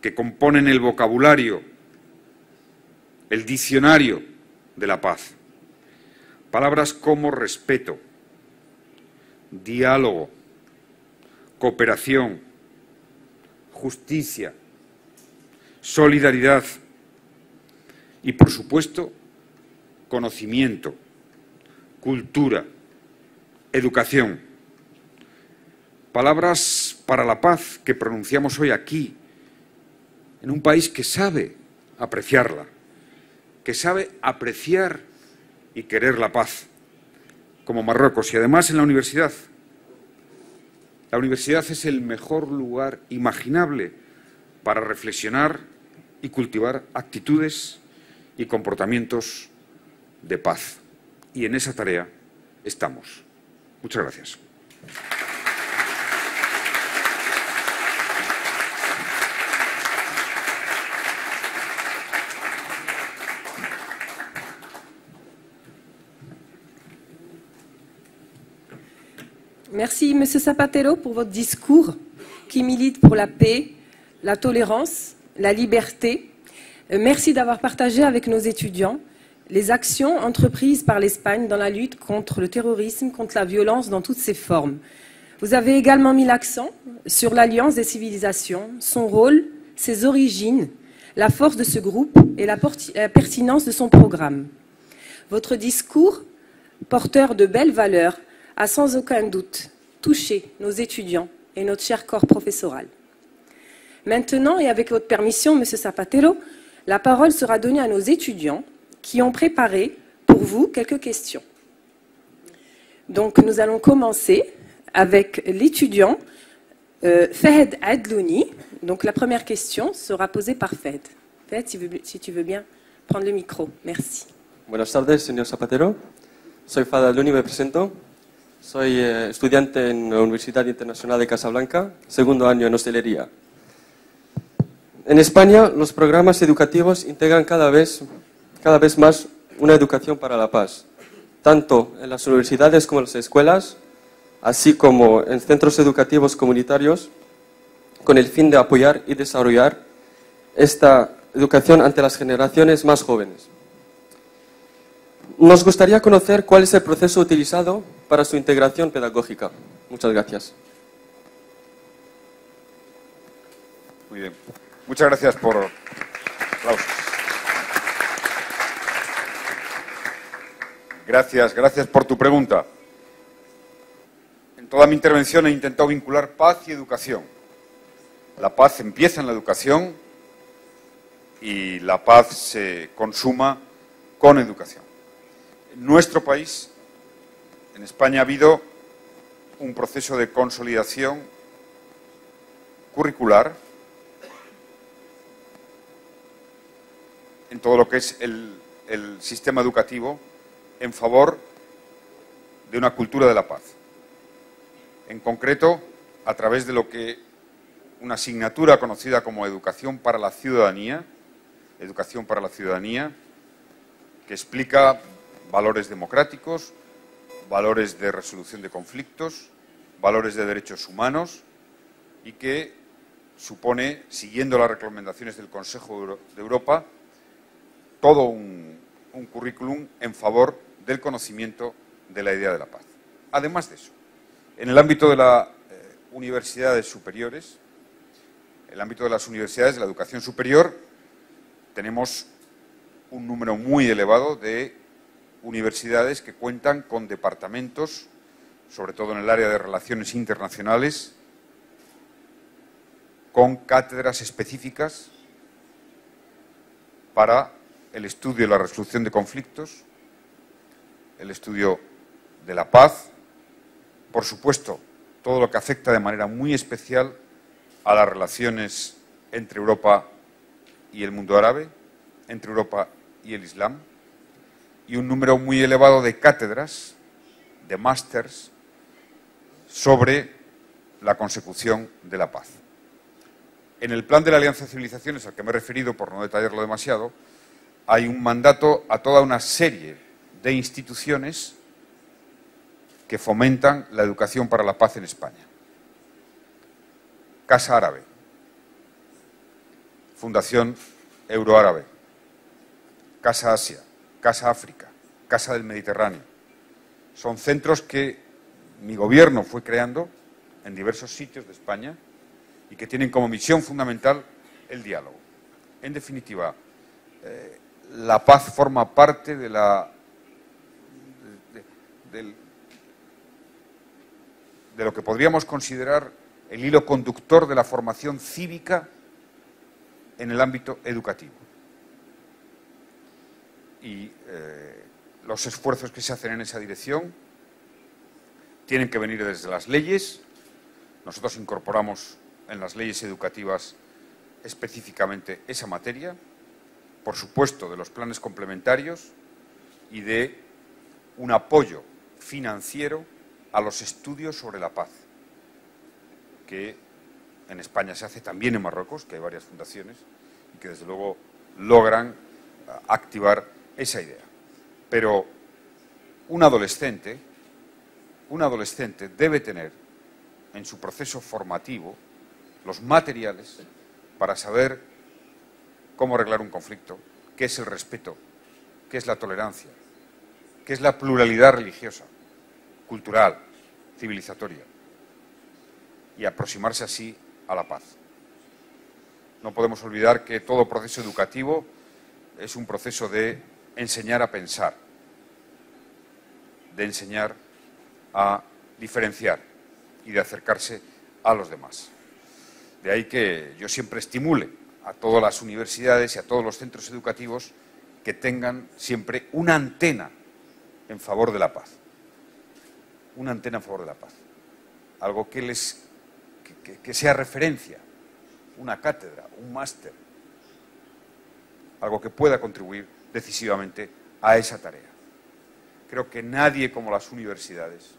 que componen el vocabulario, el diccionario de la paz. Palabras como respeto, diálogo, cooperación, justicia, solidaridad y, por supuesto, conocimiento, cultura, educación. Palabras para la paz que pronunciamos hoy aquí, en un país que sabe apreciarla, que sabe apreciar y querer la paz, como Marruecos, y además en la universidad. La universidad es el mejor lugar imaginable para reflexionar y cultivar actitudes y comportamientos de paz. Y en esa tarea estamos. Muchas gracias. Merci, Monsieur Zapatero, pour votre discours qui milite pour la paix, la tolérance, la liberté. Merci d'avoir partagé avec nos étudiants les actions entreprises par l'Espagne dans la lutte contre le terrorisme, contre la violence dans toutes ses formes. Vous avez également mis l'accent sur l'Alliance des civilisations, son rôle, ses origines, la force de ce groupe et la pertinence de son programme. Votre discours, porteur de belles valeurs, a sans aucun doute touché nos étudiants et notre cher corps professoral. Maintenant, et avec votre permission, Monsieur Zapatero, la parole sera donnée à nos étudiants qui ont préparé pour vous quelques questions. Donc, nous allons commencer avec l'étudiant Fahed Adlouni. Donc, la première question sera posée par Fahed. Fahed, si tu veux bien prendre le micro. Merci. Buenas tardes, señor Zapatero. Soy Fahed Adlouni, me presento. Soy estudiante en la Universidad Internacional de Casablanca, segundo año en hostelería. En España, los programas educativos integran cada vez más una educación para la paz, tanto en las universidades como en las escuelas, así como en centros educativos comunitarios, con el fin de apoyar y desarrollar esta educación ante las generaciones más jóvenes. Nos gustaría conocer cuál es el proceso utilizado para su integración pedagógica. Muchas gracias. Muy bien. Muchas gracias por aplausos. Gracias por tu pregunta. En toda mi intervención he intentado vincular paz y educación. La paz empieza en la educación y la paz se consuma con educación. En nuestro país, en España, ha habido un proceso de consolidación curricular en todo lo que es el sistema educativo en favor de una cultura de la paz. En concreto, a través de lo que una asignatura conocida como Educación para la Ciudadanía, que explica valores democráticos, valores de resolución de conflictos, valores de derechos humanos y que supone, siguiendo las recomendaciones del Consejo de Europa, todo un currículum en favor del conocimiento de la idea de la paz. Además de eso, en el ámbito de las universidades superiores, en el ámbito de las universidades de la educación superior, tenemos un número muy elevado de universidades que cuentan con departamentos, sobre todo en el área de relaciones internacionales, con cátedras específicas para el estudio y la resolución de conflictos, el estudio de la paz, por supuesto, todo lo que afecta de manera muy especial a las relaciones entre Europa y el mundo árabe, entre Europa y el Islam, y un número muy elevado de cátedras, de másters, sobre la consecución de la paz. En el plan de la Alianza de Civilizaciones, al que me he referido por no detallarlo demasiado, hay un mandato a toda una serie de instituciones que fomentan la educación para la paz en España. Casa Árabe, Fundación Euroárabe, Casa Asia, Casa África, Casa del Mediterráneo. Son centros que mi gobierno fue creando en diversos sitios de España y que tienen como misión fundamental el diálogo. En definitiva, la paz forma parte de lo que podríamos considerar el hilo conductor de la formación cívica en el ámbito educativo. Y los esfuerzos que se hacen en esa dirección tienen que venir desde las leyes. Nosotros incorporamos en las leyes educativas específicamente esa materia, por supuesto de los planes complementarios y de un apoyo financiero a los estudios sobre la paz, que en España se hace también en Marruecos, que hay varias fundaciones y que desde luego logran activar esa idea. Pero un adolescente debe tener en su proceso formativo los materiales para saber cómo arreglar un conflicto, qué es el respeto, qué es la tolerancia, qué es la pluralidad religiosa, cultural, civilizatoria, y aproximarse así a la paz. No podemos olvidar que todo proceso educativo es un proceso de enseñar a pensar, de enseñar a diferenciar y de acercarse a los demás. De ahí que yo siempre estimule a todas las universidades y a todos los centros educativos que tengan siempre una antena en favor de la paz. Una antena en favor de la paz. Algo que sea referencia, una cátedra, un máster, algo que pueda contribuir decisivamente a esa tarea. Creo que nadie como las universidades,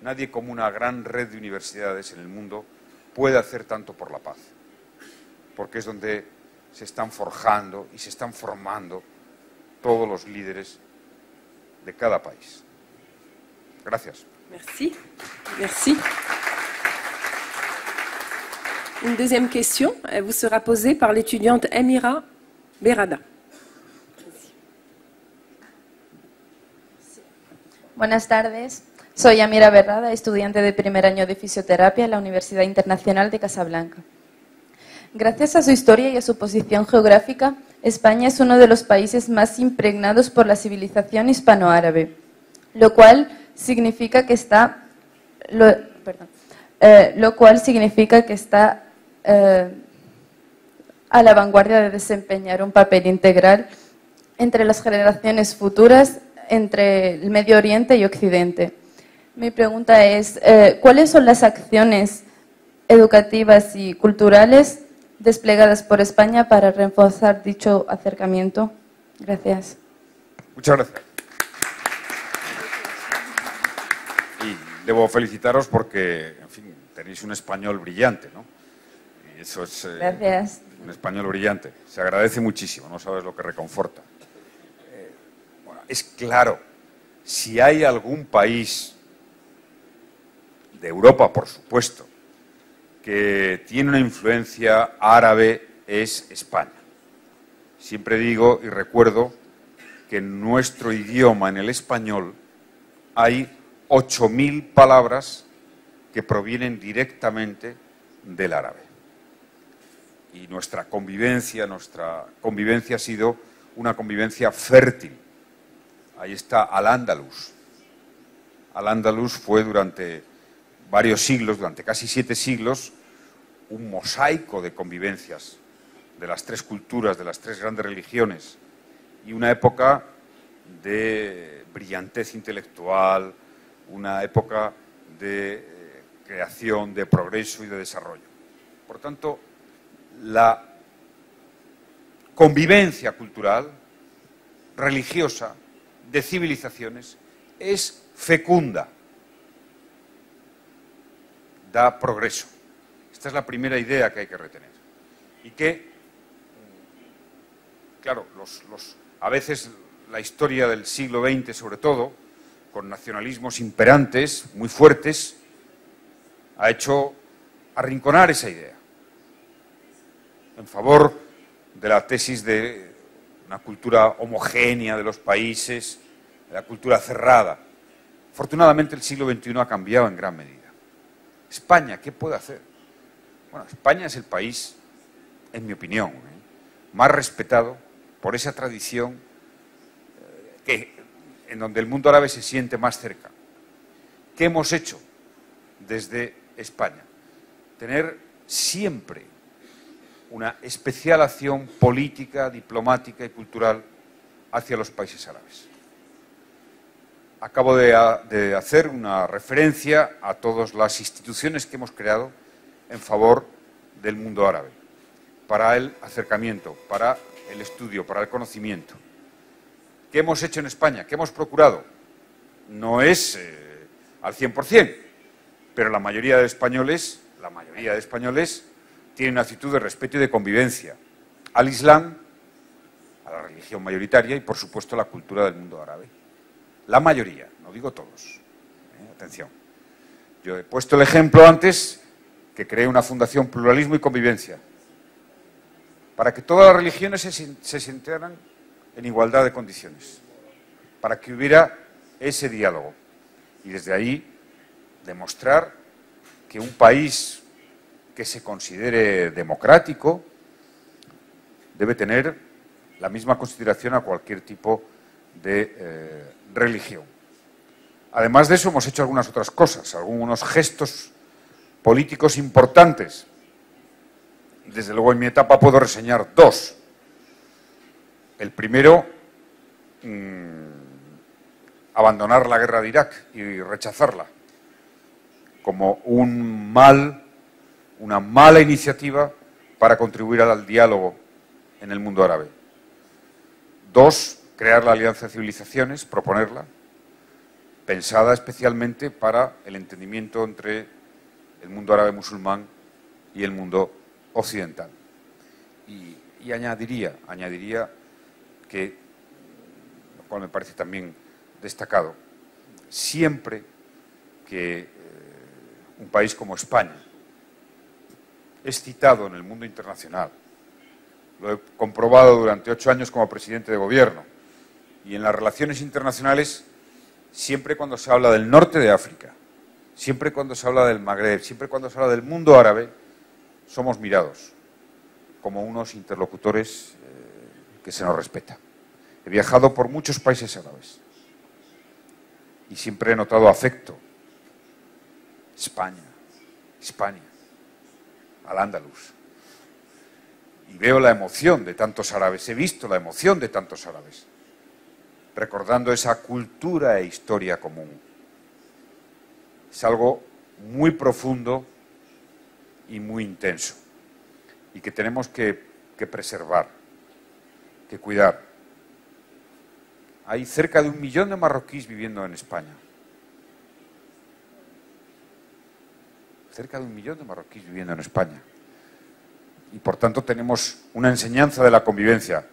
nadie como una gran red de universidades en el mundo puede hacer tanto por la paz, porque es donde se están forjando y se están formando todos los líderes de cada país. Gracias. Merci. Merci. Une deuxième question vous sera posée par l'étudiante Emira Berada. Buenas tardes, soy Amira Berrada, estudiante de primer año de fisioterapia en la Universidad Internacional de Casablanca. Gracias a su historia y a su posición geográfica, España es uno de los países más impregnados por la civilización hispanoárabe, lo cual significa que está a la vanguardia de desempeñar un papel integral entre las generaciones futuras, entre el Medio Oriente y Occidente. Mi pregunta es, ¿cuáles son las acciones educativas y culturales desplegadas por España para reforzar dicho acercamiento? Gracias. Muchas gracias. debo felicitaros porque, en fin, tenéis un español brillante, ¿no? Y eso es Gracias. un español brillante. Se agradece muchísimo, no sabes lo que reconforta. Bueno, es claro, si hay algún país de Europa, por supuesto, que tiene una influencia árabe, es España. Siempre digo y recuerdo que en nuestro idioma, en el español, hay 8.000 palabras que provienen directamente del árabe. Y nuestra convivencia ha sido una convivencia fértil. Ahí está Al-Ándalus. Al-Ándalus fue durante varios siglos, durante casi 7 siglos, un mosaico de convivencias de las 3 culturas, de las 3 grandes religiones, y una época de brillantez intelectual, una época de creación, de progreso y de desarrollo. Por tanto, la convivencia cultural, religiosa, de civilizaciones, es fecunda, da progreso. Esta es la primera idea que hay que retener. Y que, claro, a veces la historia del siglo XX, sobre todo, con nacionalismos imperantes, muy fuertes, ha hecho arrinconar esa idea en favor de la tesis de una cultura homogénea de los países, de la cultura cerrada. Afortunadamente el siglo XXI ha cambiado en gran medida. España, ¿qué puede hacer? Bueno, España es el país, en mi opinión, más respetado por esa tradición en donde el mundo árabe se siente más cerca. ¿Qué hemos hecho desde España? Tener siempre una especial acción política, diplomática y cultural hacia los países árabes. Acabo de hacer una referencia a todas las instituciones que hemos creado en favor del mundo árabe, para el acercamiento, para el estudio, para el conocimiento. ¿Qué hemos hecho en España? ¿Qué hemos procurado? No es al 100%, pero la mayoría de españoles tienen una actitud de respeto y de convivencia al Islam, a la religión mayoritaria y, por supuesto, a la cultura del mundo árabe. La mayoría, no digo todos. Atención. Yo he puesto el ejemplo antes que creé una fundación Pluralismo y Convivencia para que todas las religiones se sintieran en igualdad de condiciones, para que hubiera ese diálogo y desde ahí demostrar que un país que se considere democrático debe tener la misma consideración a cualquier tipo de religión. Además de eso, hemos hecho algunas otras cosas, algunos gestos políticos importantes. Desde luego, en mi etapa puedo reseñar 2. El primero, abandonar la guerra de Irak y rechazarla como una mala iniciativa para contribuir al diálogo en el mundo árabe. 2, crear la Alianza de Civilizaciones, proponerla, pensada especialmente para el entendimiento entre el mundo árabe musulmán y el mundo occidental. Y añadiría que, lo cual me parece también destacado, siempre que un país como España es citado en el mundo internacional, lo he comprobado durante 8 años como presidente de gobierno, y en las relaciones internacionales, siempre cuando se habla del norte de África, siempre cuando se habla del Magreb, siempre cuando se habla del mundo árabe, somos mirados como unos interlocutores que se nos respeta. He viajado por muchos países árabes y siempre he notado afecto. España, Al-Ándalus. Y veo la emoción de tantos árabes, he visto la emoción de tantos árabes, recordando esa cultura e historia común. Es algo muy profundo y muy intenso, y que tenemos que preservar, que cuidar. Hay cerca de 1 millón de marroquíes viviendo en España. cerca de 1 millón de marroquíes viviendo en España. Y por tanto tenemos una enseñanza de la convivencia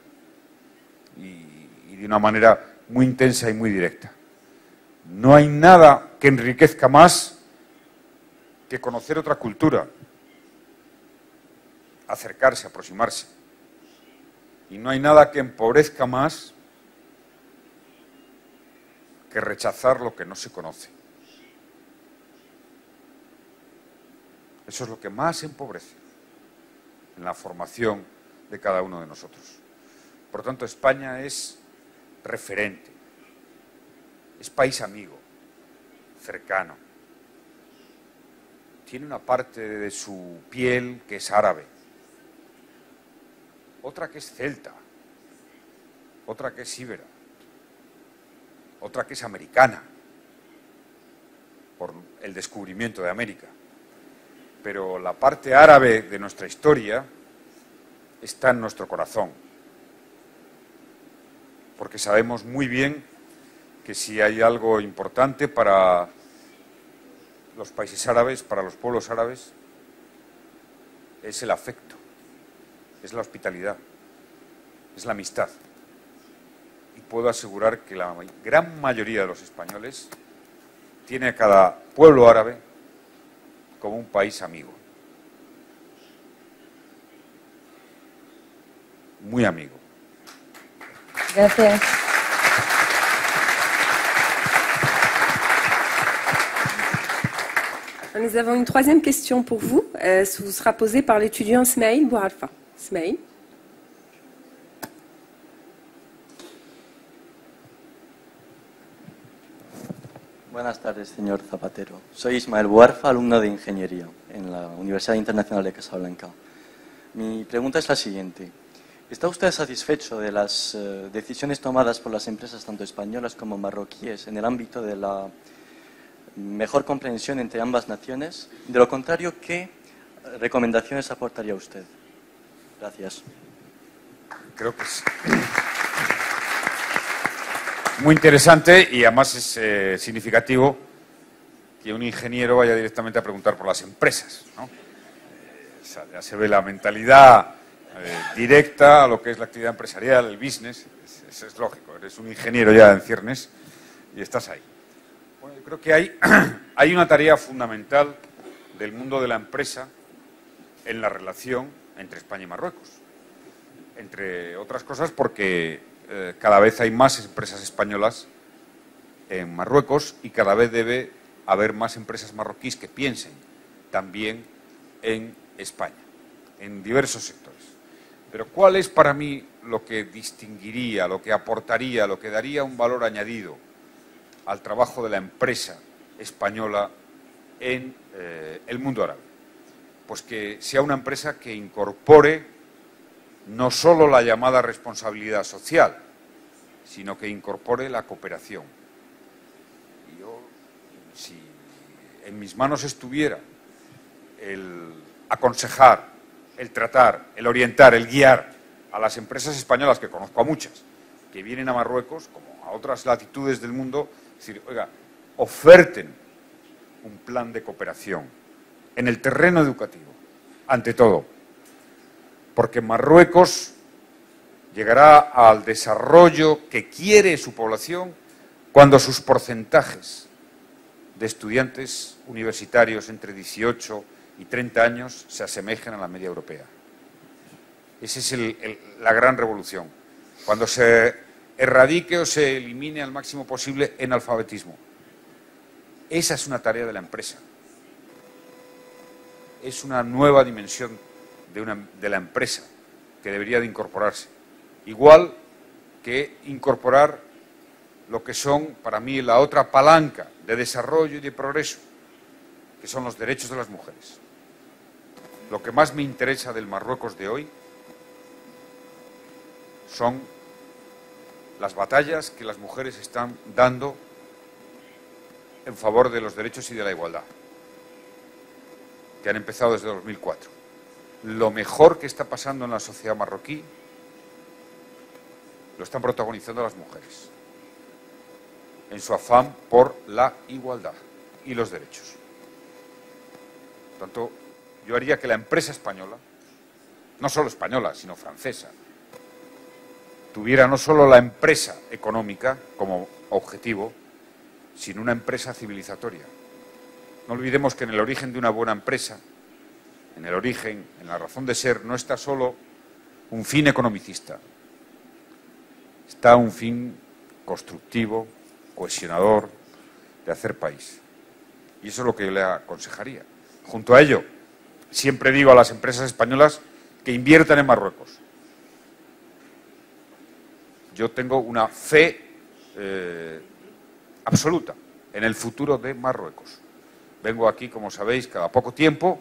y de una manera muy intensa y muy directa. No hay nada que enriquezca más que conocer otra cultura, acercarse, aproximarse. Y no hay nada que empobrezca más que rechazar lo que no se conoce. Eso es lo que más empobrece en la formación de cada uno de nosotros. Por tanto, España es referente, es país amigo, cercano. Tiene una parte de su piel que es árabe, otra que es celta, otra que es íbera, otra que es americana, por el descubrimiento de América. Pero la parte árabe de nuestra historia está en nuestro corazón, porque sabemos muy bien que si hay algo importante para los países árabes, para los pueblos árabes, es el afecto, es la hospitalidad, es la amistad. Y puedo asegurar que la gran mayoría de los españoles tiene a cada pueblo árabe como un país amigo, muy amigo. Gracias. Nous avons une troisième question pour vous. Ce sera posée par l'étudiant Smaïl Boualfa. Smaïl. Buenas tardes, señor Zapatero. Soy Ismael Buarfa, alumno de Ingeniería en la Universidad Internacional de Casablanca. Mi pregunta es la siguiente. ¿Está usted satisfecho de las decisiones tomadas por las empresas tanto españolas como marroquíes en el ámbito de la mejor comprensión entre ambas naciones? De lo contrario, ¿qué recomendaciones aportaría usted? Gracias. Creo que sí. Muy interesante y además es significativo que un ingeniero vaya directamente a preguntar por las empresas, ¿no? Ya se ve la mentalidad directa a lo que es la actividad empresarial, el business. Es lógico, eres un ingeniero ya en ciernes y estás ahí. Bueno, yo creo que hay una tarea fundamental del mundo de la empresa en la relación entre España y Marruecos. Entre otras cosas porque cada vez hay más empresas españolas en Marruecos y cada vez debe haber más empresas marroquíes que piensen también en España, en diversos sectores. Pero ¿cuál es para mí lo que distinguiría, lo que aportaría, lo que daría un valor añadido al trabajo de la empresa española en el mundo árabe? Pues que sea una empresa que incorpore no solo la llamada responsabilidad social, sino que incorpore la cooperación. Y yo, si en mis manos estuviera el aconsejar, el tratar, el orientar, el guiar a las empresas españolas, que conozco a muchas, que vienen a Marruecos, como a otras latitudes del mundo, decir, oiga, oferten un plan de cooperación en el terreno educativo, ante todo. Porque Marruecos llegará al desarrollo que quiere su población cuando sus porcentajes de estudiantes universitarios entre 18 y 30 años se asemejen a la media europea. Esa es la gran revolución. Cuando se erradique o se elimine al máximo posible el analfabetismo. Esa es una tarea de la empresa. Es una nueva dimensión de la empresa que debería de incorporarse. Igual que incorporar lo que son, para mí, la otra palanca de desarrollo y de progreso, que son los derechos de las mujeres. Lo que más me interesa del Marruecos de hoy son las batallas que las mujeres están dando en favor de los derechos y de la igualdad, que han empezado desde 2004. Lo mejor que está pasando en la sociedad marroquí lo están protagonizando las mujeres, en su afán por la igualdad y los derechos. Por tanto, yo haría que la empresa española, no solo española, sino francesa, tuviera no solo la empresa económica como objetivo, sino una empresa civilizatoria. No olvidemos que en el origen de una buena empresa, en el origen, en la razón de ser, no está solo un fin economicista, está un fin constructivo, cohesionador, de hacer país. Y eso es lo que yo le aconsejaría. Junto a ello, siempre digo a las empresas españolas que inviertan en Marruecos. Yo tengo una fe absoluta en el futuro de Marruecos. Vengo aquí, como sabéis, cada poco tiempo,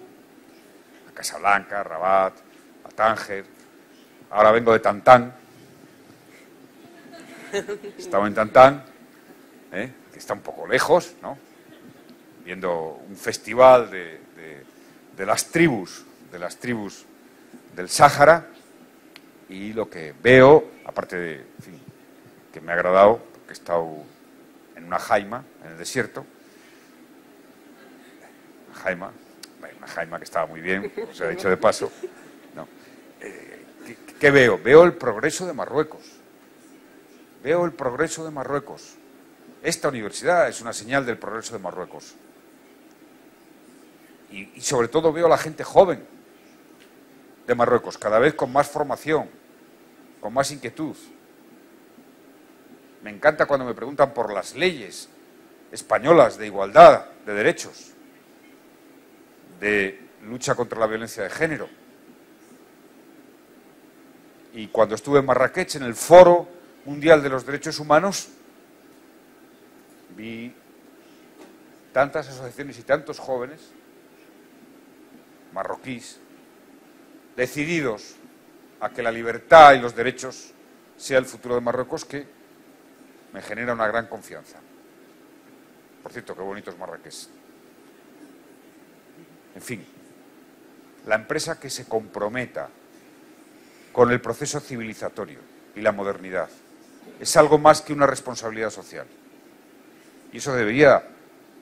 a Casablanca, a Rabat, a Tánger, ahora vengo de Tantán. Estaba en Tantán, que está un poco lejos, ¿no? Viendo un festival de las tribus del Sáhara, y lo que veo, aparte de, en fin, que me ha agradado, porque he estado en una jaima, en el desierto, una jaima que estaba muy bien, se ha dicho de paso, no. ¿Qué veo? Veo el progreso de Marruecos. Veo el progreso de Marruecos. Esta universidad es una señal del progreso de Marruecos. Y sobre todo veo a la gente joven de Marruecos, cada vez con más formación, con más inquietud. Me encanta cuando me preguntan por las leyes españolas de igualdad de derechos, de lucha contra la violencia de género. Y cuando estuve en Marrakech, en el Foro Mundial de los Derechos Humanos, vi tantas asociaciones y tantos jóvenes marroquíes decididos a que la libertad y los derechos sea el futuro de Marruecos, que me genera una gran confianza. Por cierto, qué bonito es Marrakech. En fin, la empresa que se comprometa con el proceso civilizatorio y la modernidad es algo más que una responsabilidad social. Y eso debería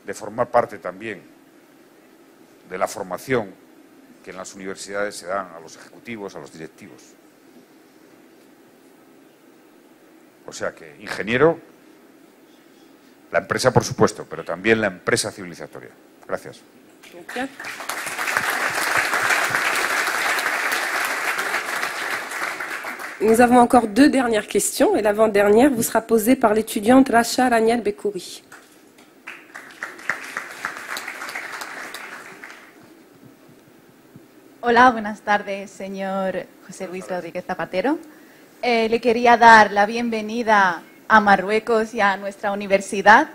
de formar parte también de la formación que en las universidades se dan a los ejecutivos, a los directivos. O sea que, ingeniero, la empresa por supuesto, pero también la empresa civilizatoria. Gracias. Gracias. Nous avons encore deux dernières questions et l'avant-dernière vous sera posée par l'étudiante Racha Raniel Bekouri. Hola, buenas tardes, señor José Luis Rodríguez Zapatero. Le quería dar la bienvenida a Marruecos y a nuestra universidad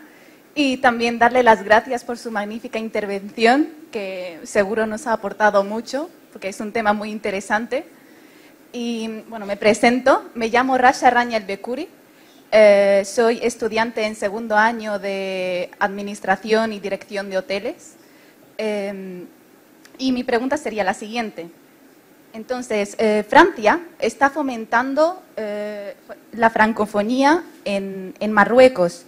y también darle las gracias por su magnífica intervención, que seguro nos ha aportado mucho, porque es un tema muy interesante. Y bueno, me presento, me llamo Racha Raniel Bekouri, soy estudiante en segundo año de Administración y Dirección de Hoteles. Y mi pregunta sería la siguiente. Entonces, Francia está fomentando la francofonía en Marruecos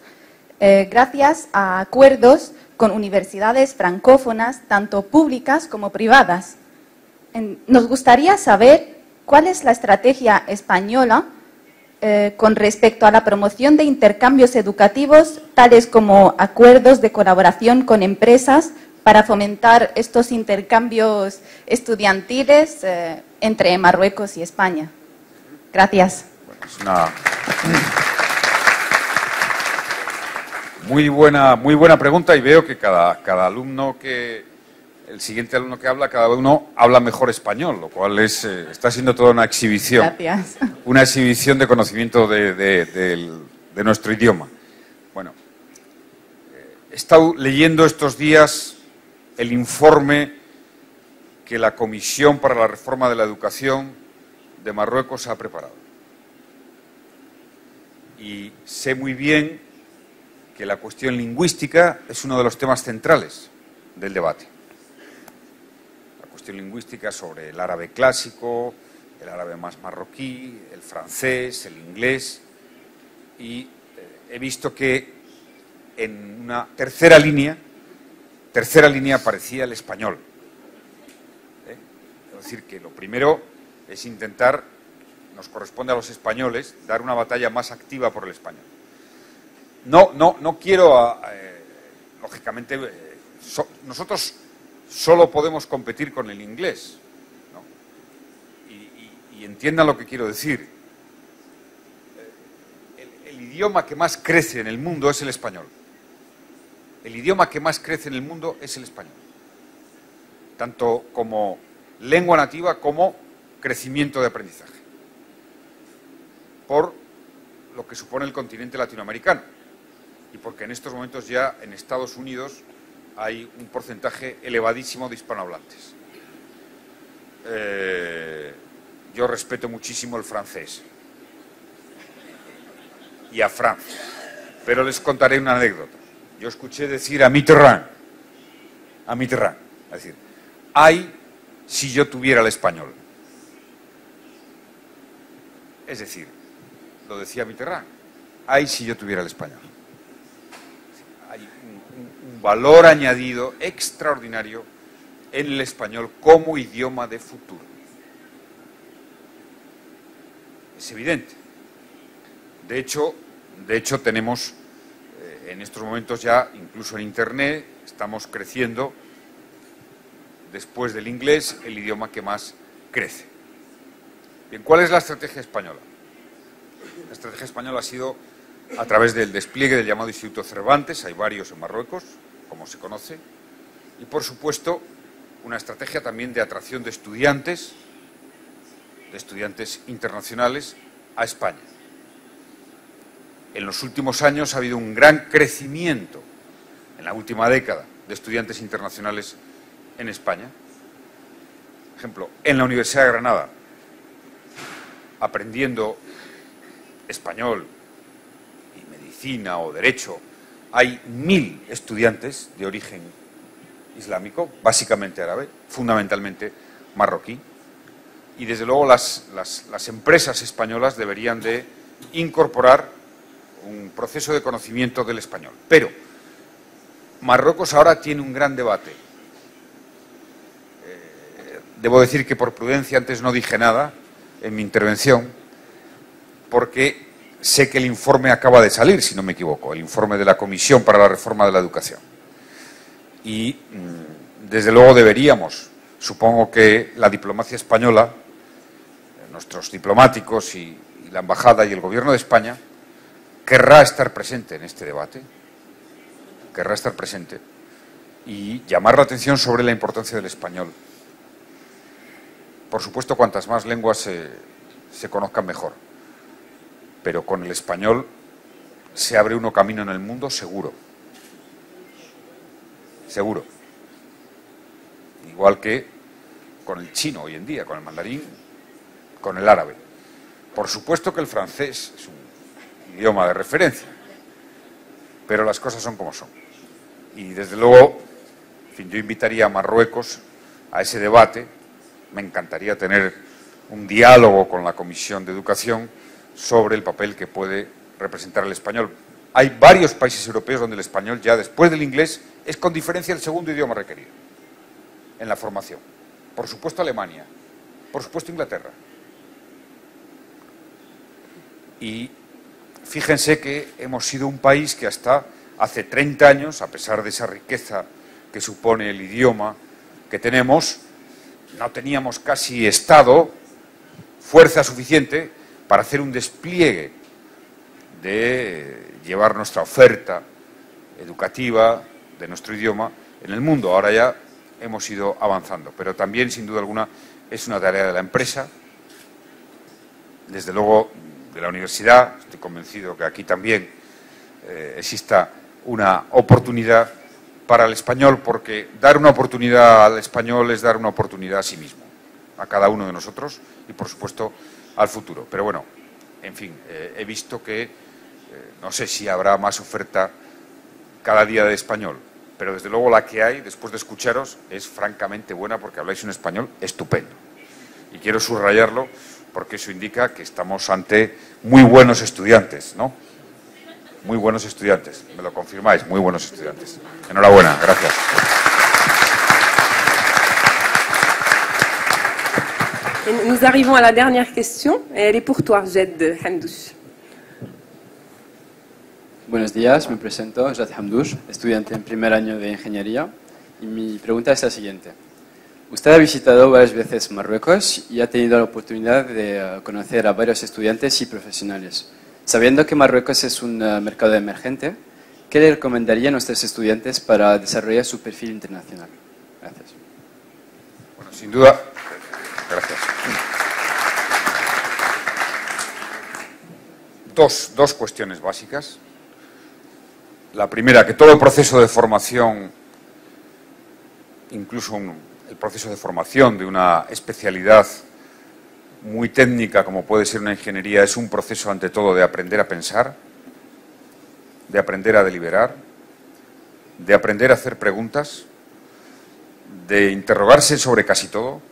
gracias a acuerdos con universidades francófonas, tanto públicas como privadas. Nos gustaría saber cuál es la estrategia española con respecto a la promoción de intercambios educativos, tales como acuerdos de colaboración con empresas para fomentar estos intercambios estudiantiles entre Marruecos y España. Gracias. Bueno, es una muy buena pregunta, y veo que cada alumno el siguiente alumno que habla, cada uno habla mejor español, lo cual está siendo toda una exhibición. Gracias. Una exhibición de conocimiento de nuestro idioma. Bueno, he estado leyendo estos días el informe que la Comisión para la Reforma de la Educación de Marruecos ha preparado. Y sé muy bien que la cuestión lingüística es uno de los temas centrales del debate. La cuestión lingüística sobre el árabe clásico, el árabe más marroquí, el francés, el inglés. Y he visto que en una tercera línea aparecía el español. Es decir, que lo primero es intentar, nos corresponde a los españoles, dar una batalla más activa por el español. No quiero, lógicamente, nosotros solo podemos competir con el inglés, ¿no? Y entiendan lo que quiero decir. El idioma que más crece en el mundo es el español. El idioma que más crece en el mundo es el español. Tanto como lengua nativa como crecimiento de aprendizaje. Por lo que supone el continente latinoamericano. Y porque en estos momentos ya en Estados Unidos hay un porcentaje elevadísimo de hispanohablantes. Yo respeto muchísimo el francés y a Francia, pero les contaré una anécdota. Yo escuché decir a Mitterrand, es decir, ay, si yo tuviera el español. Es decir, lo decía Mitterrand, ay, si yo tuviera el español. Hay un valor añadido extraordinario en el español como idioma de futuro. Es evidente. De hecho tenemos en estos momentos ya, incluso en Internet, estamos creciendo, después del inglés, el idioma que más crece. Bien, ¿cuál es la estrategia española? La estrategia española ha sido a través del despliegue del llamado Instituto Cervantes, hay varios en Marruecos, como se conoce, y por supuesto una estrategia también de atracción de estudiantes internacionales a España. En los últimos años ha habido un gran crecimiento, en la última década, de estudiantes internacionales en España. Por ejemplo, en la Universidad de Granada, aprendiendo español y medicina o derecho, hay 1000 estudiantes de origen islámico, básicamente árabe, fundamentalmente marroquí, y desde luego las empresas españolas deberían de incorporar un proceso de conocimiento del español. Pero Marruecos ahora tiene un gran debate. Debo decir que por prudencia antes no dije nada en mi intervención, porque sé que el informe acaba de salir, si no me equivoco, el informe de la Comisión para la Reforma de la Educación. Y desde luego deberíamos, supongo que la diplomacia española, nuestros diplomáticos y la Embajada y el Gobierno de España, querrá estar presente en este debate, querrá estar presente y llamar la atención sobre la importancia del español. Por supuesto, cuantas más lenguas se conozcan mejor, pero con el español se abre uno camino en el mundo seguro. Seguro. Igual que con el chino hoy en día, con el mandarín, con el árabe. Por supuesto que el francés es un idioma de referencia, pero las cosas son como son. Y desde luego, en fin, yo invitaría a Marruecos a ese debate. Me encantaría tener un diálogo con la Comisión de Educación sobre el papel que puede representar el español. Hay varios países europeos donde el español ya después del inglés es con diferencia el segundo idioma requerido en la formación. Por supuesto Alemania, por supuesto Inglaterra. Y fíjense que hemos sido un país que hasta hace 30 años, a pesar de esa riqueza que supone el idioma que tenemos, no teníamos casi Estado, fuerza suficiente para hacer un despliegue de llevar nuestra oferta educativa de nuestro idioma en el mundo. Ahora ya hemos ido avanzando, pero también, sin duda alguna, es una tarea de la empresa, desde luego de la universidad. Estoy convencido que aquí también exista una oportunidad para el español, porque dar una oportunidad al español es dar una oportunidad a sí mismo, a cada uno de nosotros y, por supuesto, al futuro. Pero bueno, en fin, he visto que no sé si habrá más oferta cada día de español, pero desde luego la que hay, después de escucharos, es francamente buena, porque habláis un español estupendo. Y quiero subrayarlo porque eso indica que estamos ante muy buenos estudiantes, ¿no? Muy buenos estudiantes, me lo confirmáis, muy buenos estudiantes. Enhorabuena, gracias. Et nous arrivons à la dernière question. Elle est pour toi, Jed Hamdouche. Buenos días, me presento, Jad Hamdouche, estudiante en primer año de Ingeniería, y mi pregunta es la siguiente. Usted ha visitado varias veces Marruecos y ha tenido la oportunidad de conocer a varios estudiantes y profesionales. Sabiendo que Marruecos es un mercado emergente, ¿qué le recomendaría a nuestros estudiantes para desarrollar su perfil internacional? Gracias. Bueno, sin duda, gracias. Dos cuestiones básicas. La primera, que todo el proceso de formación, incluso el proceso de formación de una especialidad muy técnica como puede ser una ingeniería, es un proceso ante todo de aprender a pensar, de aprender a deliberar, de aprender a hacer preguntas, de interrogarse sobre casi todo.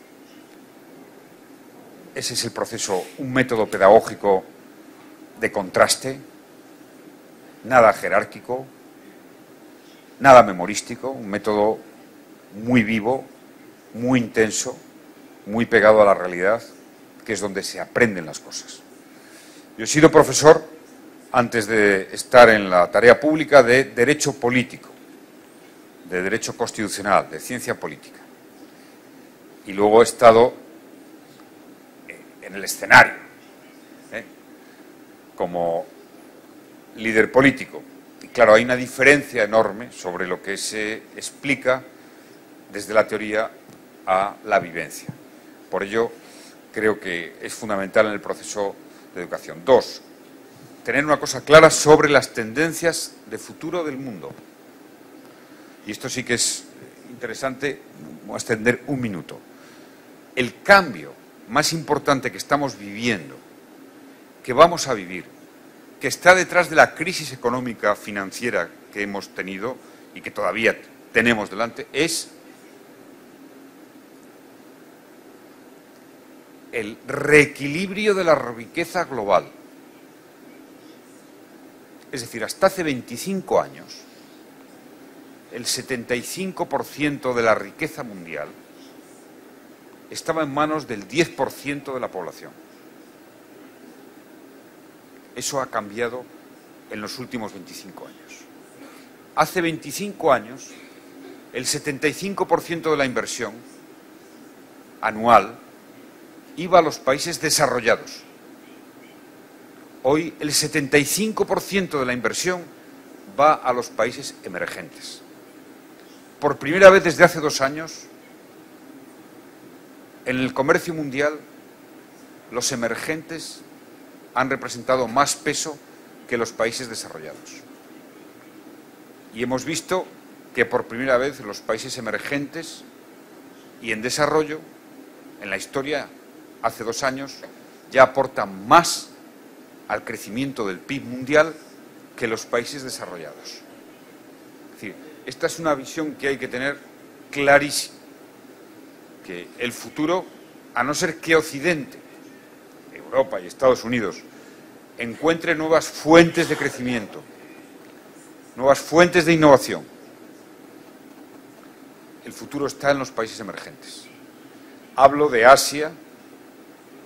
Ese es el proceso, un método pedagógico de contraste, nada jerárquico, nada memorístico, un método muy vivo, muy intenso, muy pegado a la realidad, que es donde se aprenden las cosas. Yo he sido profesor, antes de estar en la tarea pública, de Derecho Político, de Derecho Constitucional, de Ciencia Política. Y luego he estado en el escenario, como líder político. Y claro, hay una diferencia enorme sobre lo que se explica desde la teoría a la vivencia. Por ello, creo que es fundamental en el proceso de educación. Dos, tener una cosa clara sobre las tendencias de futuro del mundo. Y esto sí que es interesante, voy a extender un minuto. El cambio más importante que estamos viviendo, que vamos a vivir, que está detrás de la crisis económica financiera que hemos tenido y que todavía tenemos delante, es el reequilibrio de la riqueza global. Es decir, hasta hace 25 años, el 75% de la riqueza mundial estaba en manos del 10% de la población. Eso ha cambiado en los últimos 25 años. Hace 25 años, el 75% de la inversión anual iba a los países desarrollados. Hoy, el 75% de la inversión va a los países emergentes. Por primera vez desde hace 2 años, en el comercio mundial, los emergentes han representado más peso que los países desarrollados. Y hemos visto que por primera vez los países emergentes y en desarrollo, en la historia, hace 2 años, ya aportan más al crecimiento del PIB mundial que los países desarrollados. Es decir, esta es una visión que hay que tener clarísima, que el futuro, a no ser que Occidente, Europa y Estados Unidos, encuentre nuevas fuentes de crecimiento, nuevas fuentes de innovación, el futuro está en los países emergentes. Hablo de Asia,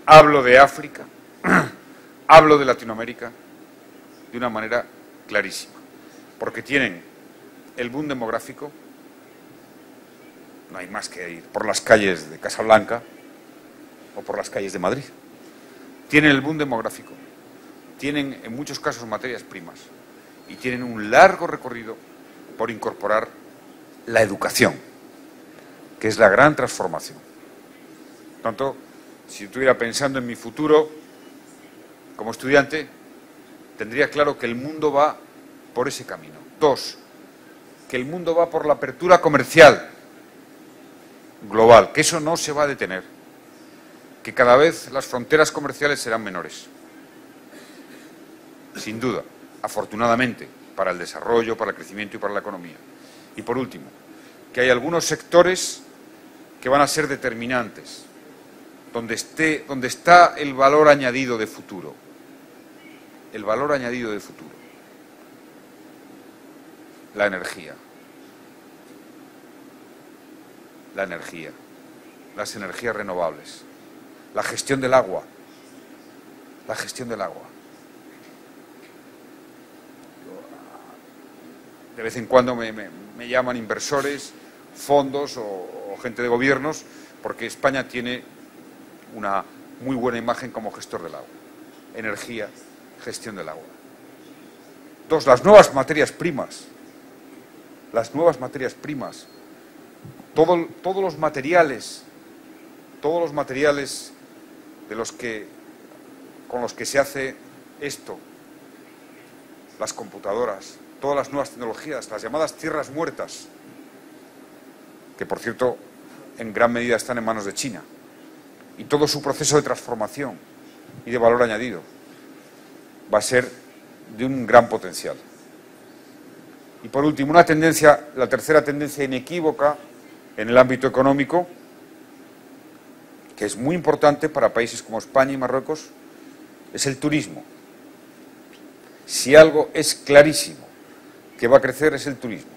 hablo de África, hablo de Latinoamérica de una manera clarísima, porque tienen el boom demográfico, no hay más que ir por las calles de Casablanca o por las calles de Madrid. Tienen el boom demográfico, tienen en muchos casos materias primas y tienen un largo recorrido por incorporar la educación, que es la gran transformación. Por tanto, si yo estuviera pensando en mi futuro como estudiante, tendría claro que el mundo va por ese camino. 2, que el mundo va por la apertura comercial global, que eso no se va a detener, que cada vez las fronteras comerciales serán menores. Sin duda, afortunadamente, para el desarrollo, para el crecimiento y para la economía. Y por último, que hay algunos sectores que van a ser determinantes, donde está el valor añadido de futuro. El valor añadido de futuro. La energía. La energía. Las energías renovables. la gestión del agua. La gestión del agua. De vez en cuando me llaman inversores, fondos o gente de gobiernos, porque España tiene una muy buena imagen como gestor del agua. Energía, gestión del agua. Dos, las nuevas materias primas. Las nuevas materias primas. Todos los materiales con los que se hace esto, las computadoras, todas las nuevas tecnologías, las llamadas tierras muertas, que por cierto en gran medida están en manos de China, y todo su proceso de transformación y de valor añadido va a ser de un gran potencial. Y por último, la tercera tendencia inequívoca en el ámbito económico, que es muy importante para países como España y Marruecos, es el turismo. Si algo es clarísimo que va a crecer es el turismo.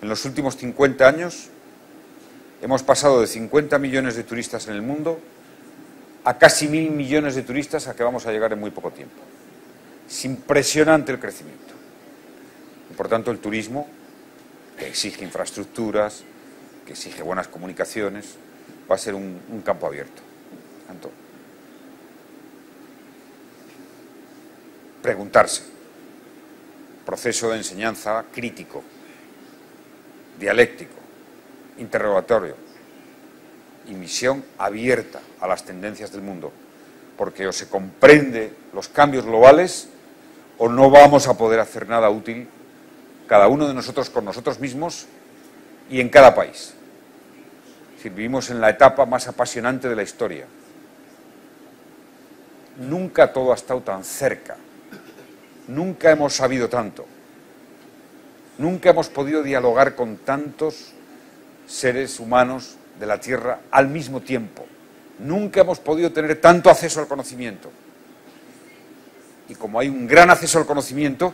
En los últimos 50 años hemos pasado de 50 millones de turistas en el mundo a casi 1.000 millones de turistas a que vamos a llegar en muy poco tiempo. Es impresionante el crecimiento. Y por tanto el turismo, que exige infraestructuras, que exige buenas comunicaciones, va a ser un campo abierto. Tanto, preguntarse, proceso de enseñanza crítico, dialéctico, interrogatorio y misión abierta a las tendencias del mundo, porque o se comprende los cambios globales o no vamos a poder hacer nada útil cada uno de nosotros con nosotros mismos y en cada país. Es decir, vivimos en la etapa más apasionante de la historia. Nunca todo ha estado tan cerca. Nunca hemos sabido tanto. Nunca hemos podido dialogar con tantos seres humanos de la Tierra al mismo tiempo. Nunca hemos podido tener tanto acceso al conocimiento. Y como hay un gran acceso al conocimiento,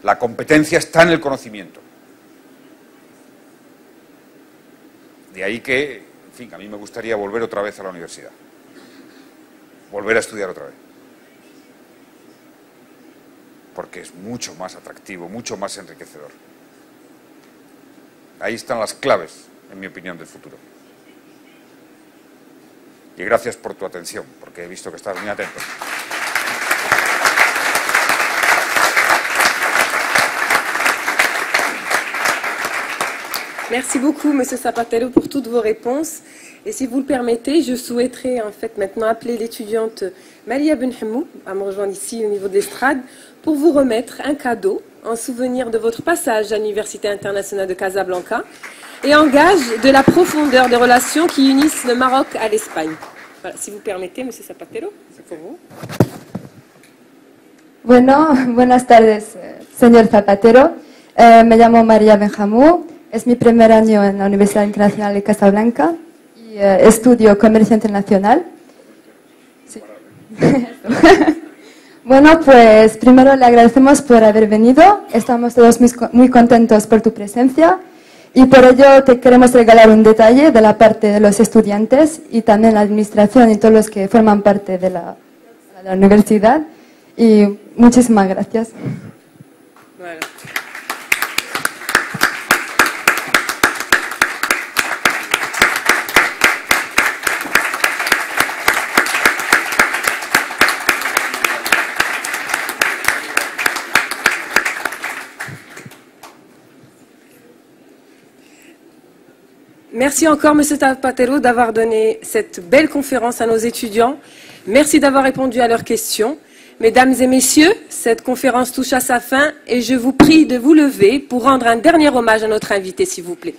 la competencia está en el conocimiento. De ahí que, en fin, a mí me gustaría volver otra vez a la universidad. Volver a estudiar otra vez. Porque es mucho más atractivo, mucho más enriquecedor. Ahí están las claves, en mi opinión, del futuro. Y gracias por tu atención, porque he visto que estás muy atento. Merci beaucoup, Monsieur Zapatero, pour toutes vos réponses. Et si vous le permettez, je souhaiterais en fait maintenant appeler l'étudiante Malia Benhamou à me rejoindre ici au niveau de l'estrade pour vous remettre un cadeau en souvenir de votre passage à l'Université internationale de Casablanca et en gage de la profondeur des relations qui unissent le Maroc à l'Espagne. Voilà, si vous permettez, Monsieur Zapatero, c'est pour vous. Bueno, buenas tardes, señor Zapatero. Me llamo María Benhamou. Es mi primer año en la Universidad Internacional de Casablanca y estudio Comercio Internacional. Sí. Bueno, pues primero le agradecemos por haber venido. Estamos todos muy contentos por tu presencia y por ello te queremos regalar un detalle de la parte de los estudiantes y también la administración y todos los que forman parte de la universidad. Y muchísimas gracias. Voilà. Merci encore, Monsieur Zapatero, d'avoir donné cette belle conférence à nos étudiants. Merci d'avoir répondu à leurs questions. Mesdames et messieurs, cette conférence touche à sa fin et je vous prie de vous lever pour rendre un dernier hommage à notre invité, s'il vous plaît.